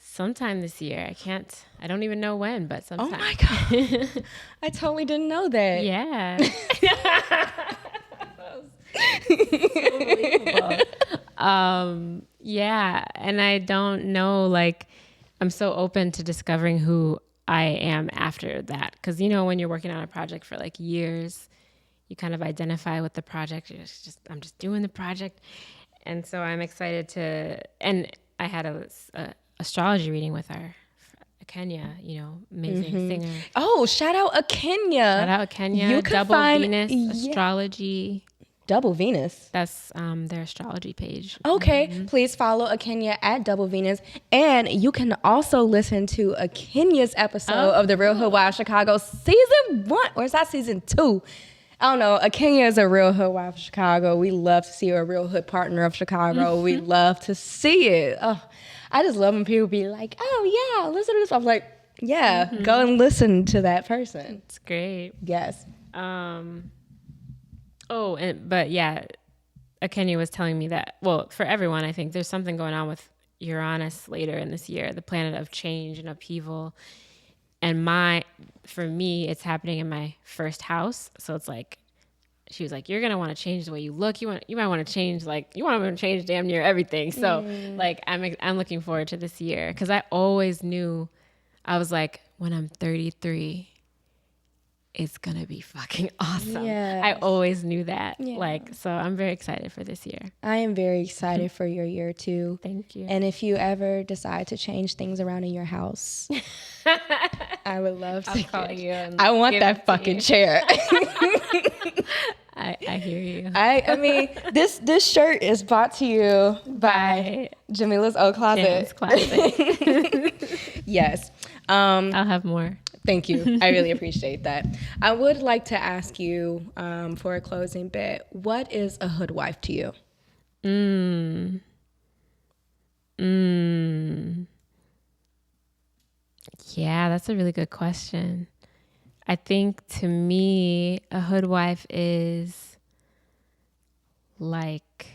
Sometime this year. I don't even know when, but sometime. Oh my God. I totally didn't know that. Yeah. Unbelievable. Yeah. And I don't know, like, I'm so open to discovering who I am after that. Because, when you're working on a project for like years, you kind of identify with the project. I'm just doing the project. And so I'm excited and I had a astrology reading with our Kenya, amazing singer. Oh, shout out a Kenya. Shout out Kenya. You can Double find Venus astrology. Double Venus. That's their astrology page. Okay, please follow Akenya at Double Venus. And you can also listen to Akenya's episode of The Real Hoodwives Chicago season 1, or is that season 2? I don't know. Akenya is a real hoodwife of Chicago. We love to see a real hood partner of Chicago. We love to see it. Oh, I just love when people be like, oh yeah, listen to this. I'm like, yeah, go and listen to that person. It's great. Yes. But yeah, Akenya was telling me that, well, for everyone, I think there's something going on with Uranus later in this year, the planet of change and upheaval. And for me, it's happening in my first house. So it's like, she was like, you're going to want to change the way you look. You might want to change, damn near everything. So like, I'm looking forward to this year. Cause I always knew, I was like, when I'm 33, it's going to be fucking awesome. Yes. I always knew that. Yeah. So I'm very excited for this year. I am very excited for your year too. Thank you. And if you ever decide to change things around in your house, I would love to call you. I want that fucking chair. I hear you. I mean, this shirt is brought to you by Jamila's Old Closet. Yes. I'll have more. Thank you. I really appreciate that. I would like to ask you, for a closing bit, what is a hoodwife to you? Yeah, that's a really good question. I think to me, a hoodwife is like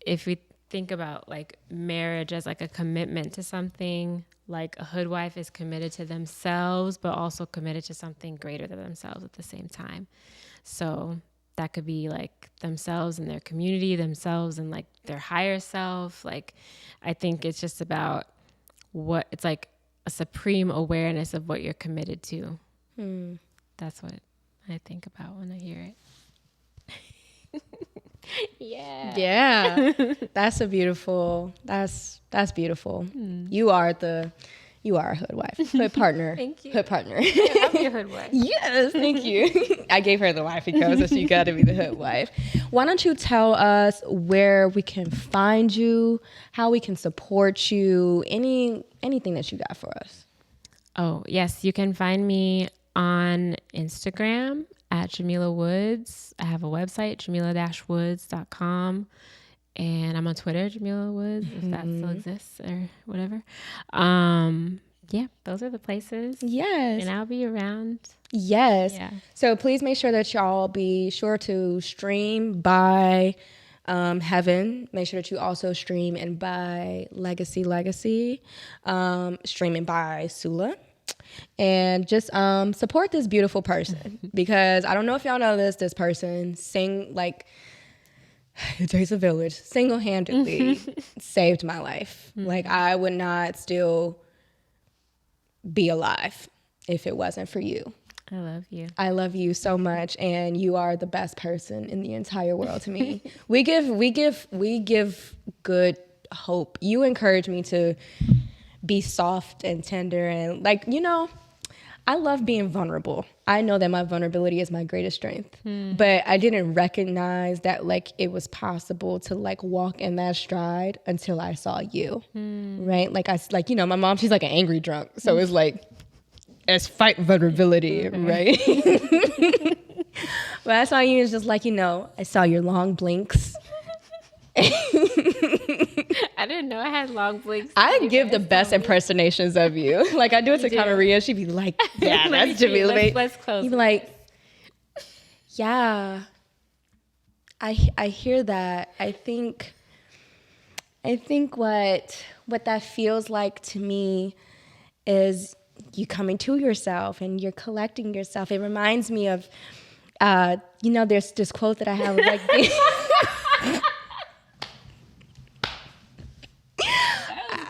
if we think about like marriage as like a commitment to something, like a hoodwife is committed to themselves, but also committed to something greater than themselves at the same time. So that could be like themselves and their community, themselves and like their higher self. Like, I think it's just about it's like a supreme awareness of what you're committed to. That's what I think about when I hear it. Yeah. That's beautiful. You are a hoodwife. Hood partner. Thank you. Hood partner. Yeah, I'm your hoodwife. Yes, thank you. I gave her the wifey code, so she got to be the hoodwife. Why don't you tell us where we can find you, how we can support you, anything that you got for us? Oh, yes. You can find me on Instagram at Jamila Woods. I have a website, jamila-woods.com. And I'm on Twitter, Jamila Woods, if that still exists or whatever. Yeah, those are the places. Yes. And I'll be around. Yes. Yeah. So please make sure that y'all be sure to stream by Heaven. Make sure that you also stream and buy Legacy, streaming by Sula. And just support this beautiful person, because I don't know if y'all know this person it takes a village, single-handedly saved my life. Like, I would not still be alive if it wasn't for you. I love you. I love you so much, and you are the best person in the entire world to me. We give good hope. You encourage me to be soft and tender, and I love being vulnerable. I know that my vulnerability is my greatest strength, but I didn't recognize that it was possible to walk in that stride until I saw you, right? My mom, she's like an angry drunk, so it's it's fight vulnerability, right? But I saw you, it's just I saw your long blinks. I didn't know I had long blinks. I give the best impersonations of you. I do it to Kamaria. She'd be like, yeah, that's Jamila. Let's close. You'd be like, yeah, I hear that. I think what that feels like to me is you coming to yourself and you're collecting yourself. It reminds me of, there's this quote that I have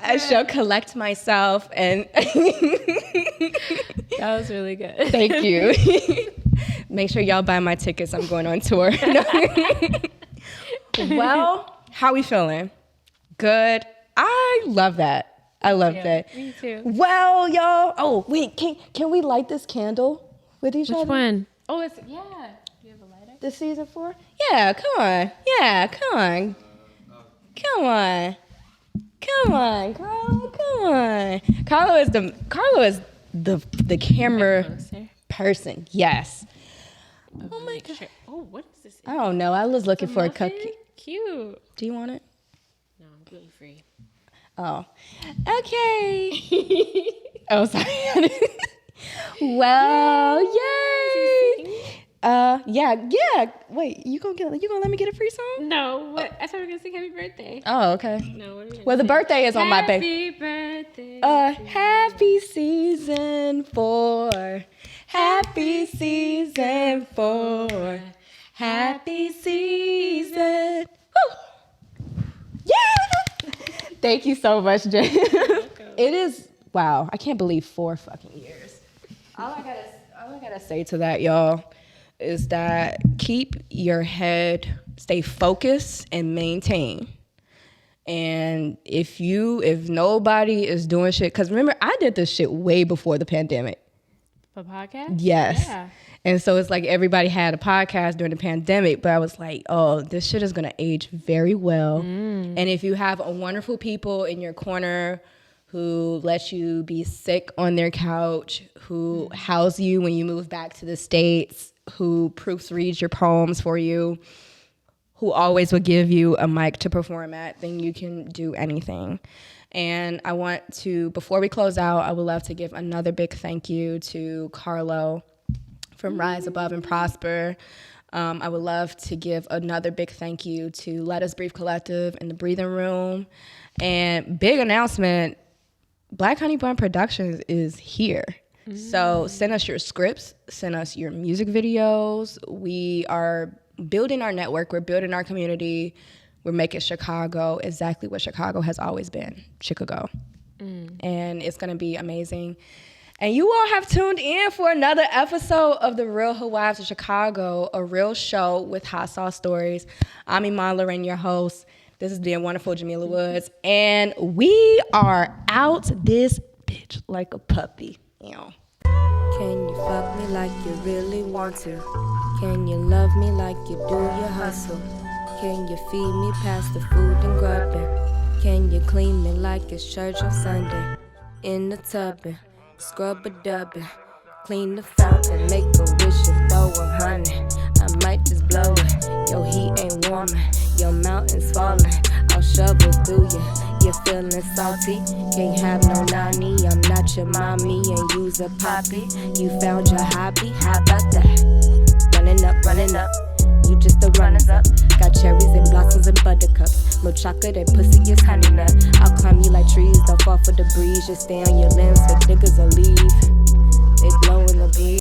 I shall collect myself, and that was really good. Thank you. Make sure y'all buy my tickets. I'm going on tour. Well, how we feeling? Good. I love that. I love that. Me too. Well, y'all. Oh, wait. Can we light this candle with each other? Which one? Oh, it's yeah. You have a lighter? This season 4? Yeah, come on. Yeah, come on. Come on. Come on, Carlo. Come on. Carlo is the camera person. Yes. Oh my God. Sure. Oh, what is this? I don't know. I was looking for a cookie. Cute. Do you want it? No, I'm gluten free. Oh. Okay. Oh, sorry. Well, yay. Yeah. Wait, you gonna let me get a free song? No, what? I thought we were gonna sing happy birthday. Oh, okay. No, what are we gonna Well, the sing? birthday is on my baby. Happy birthday. Happy season 4. Happy season 4. Happy season. Woo! Yeah. Thank you so much, Jen. It is wow. I can't believe 4 fucking years. All I gotta say to that, y'all, is that keep your head, stay focused, and maintain. And if nobody is doing shit, because remember, I did this shit way before the pandemic. A podcast? Yes. Yeah. And so it's like everybody had a podcast during the pandemic, but I was like, oh, this shit is going to age very well. And if you have a wonderful people in your corner who let you be sick on their couch, who house you when you move back to the States, who proofreads your poems for you, who always will give you a mic to perform at, then you can do anything. And I want to, before we close out, I would love to give another big thank you to Carlo from Rise Above and Prosper. I would love to give another big thank you to Let Us Breathe Collective and the Breathing Room. And big announcement, BlkHoneyBun Productions is here. So send us your scripts, send us your music videos. We are building our network, we're building our community. We're making Chicago exactly what Chicago has always been, Chicago. And it's gonna be amazing. And you all have tuned in for another episode of The Real Hoodwives of Chicago, a real show with hot sauce stories. I'm Iman Loren, your host. This is the wonderful Jamila Woods. And we are out this bitch like a puppy. Can you fuck me like you really want to? Can you love me like you do your hustle? Can you feed me past the food and grubbing? Can you clean me like it's church on Sunday? In the tubbing, scrub a dubbing, clean the fountain, make a wish and throw 100. I might just blow it. Your heat ain't warming, your mountain's falling. I'll shovel through you. You're feeling salty, can't have no nanny. I'm not your mommy and you's a poppy. You found your hobby, how about that? Running up, you just the runners up. Got cherries and blossoms and buttercups. No chocolate and pussy is honey nut. I'll climb you like trees, don't fall for the breeze. Just stay on your limbs, but niggas will leave. They blowing the breeze.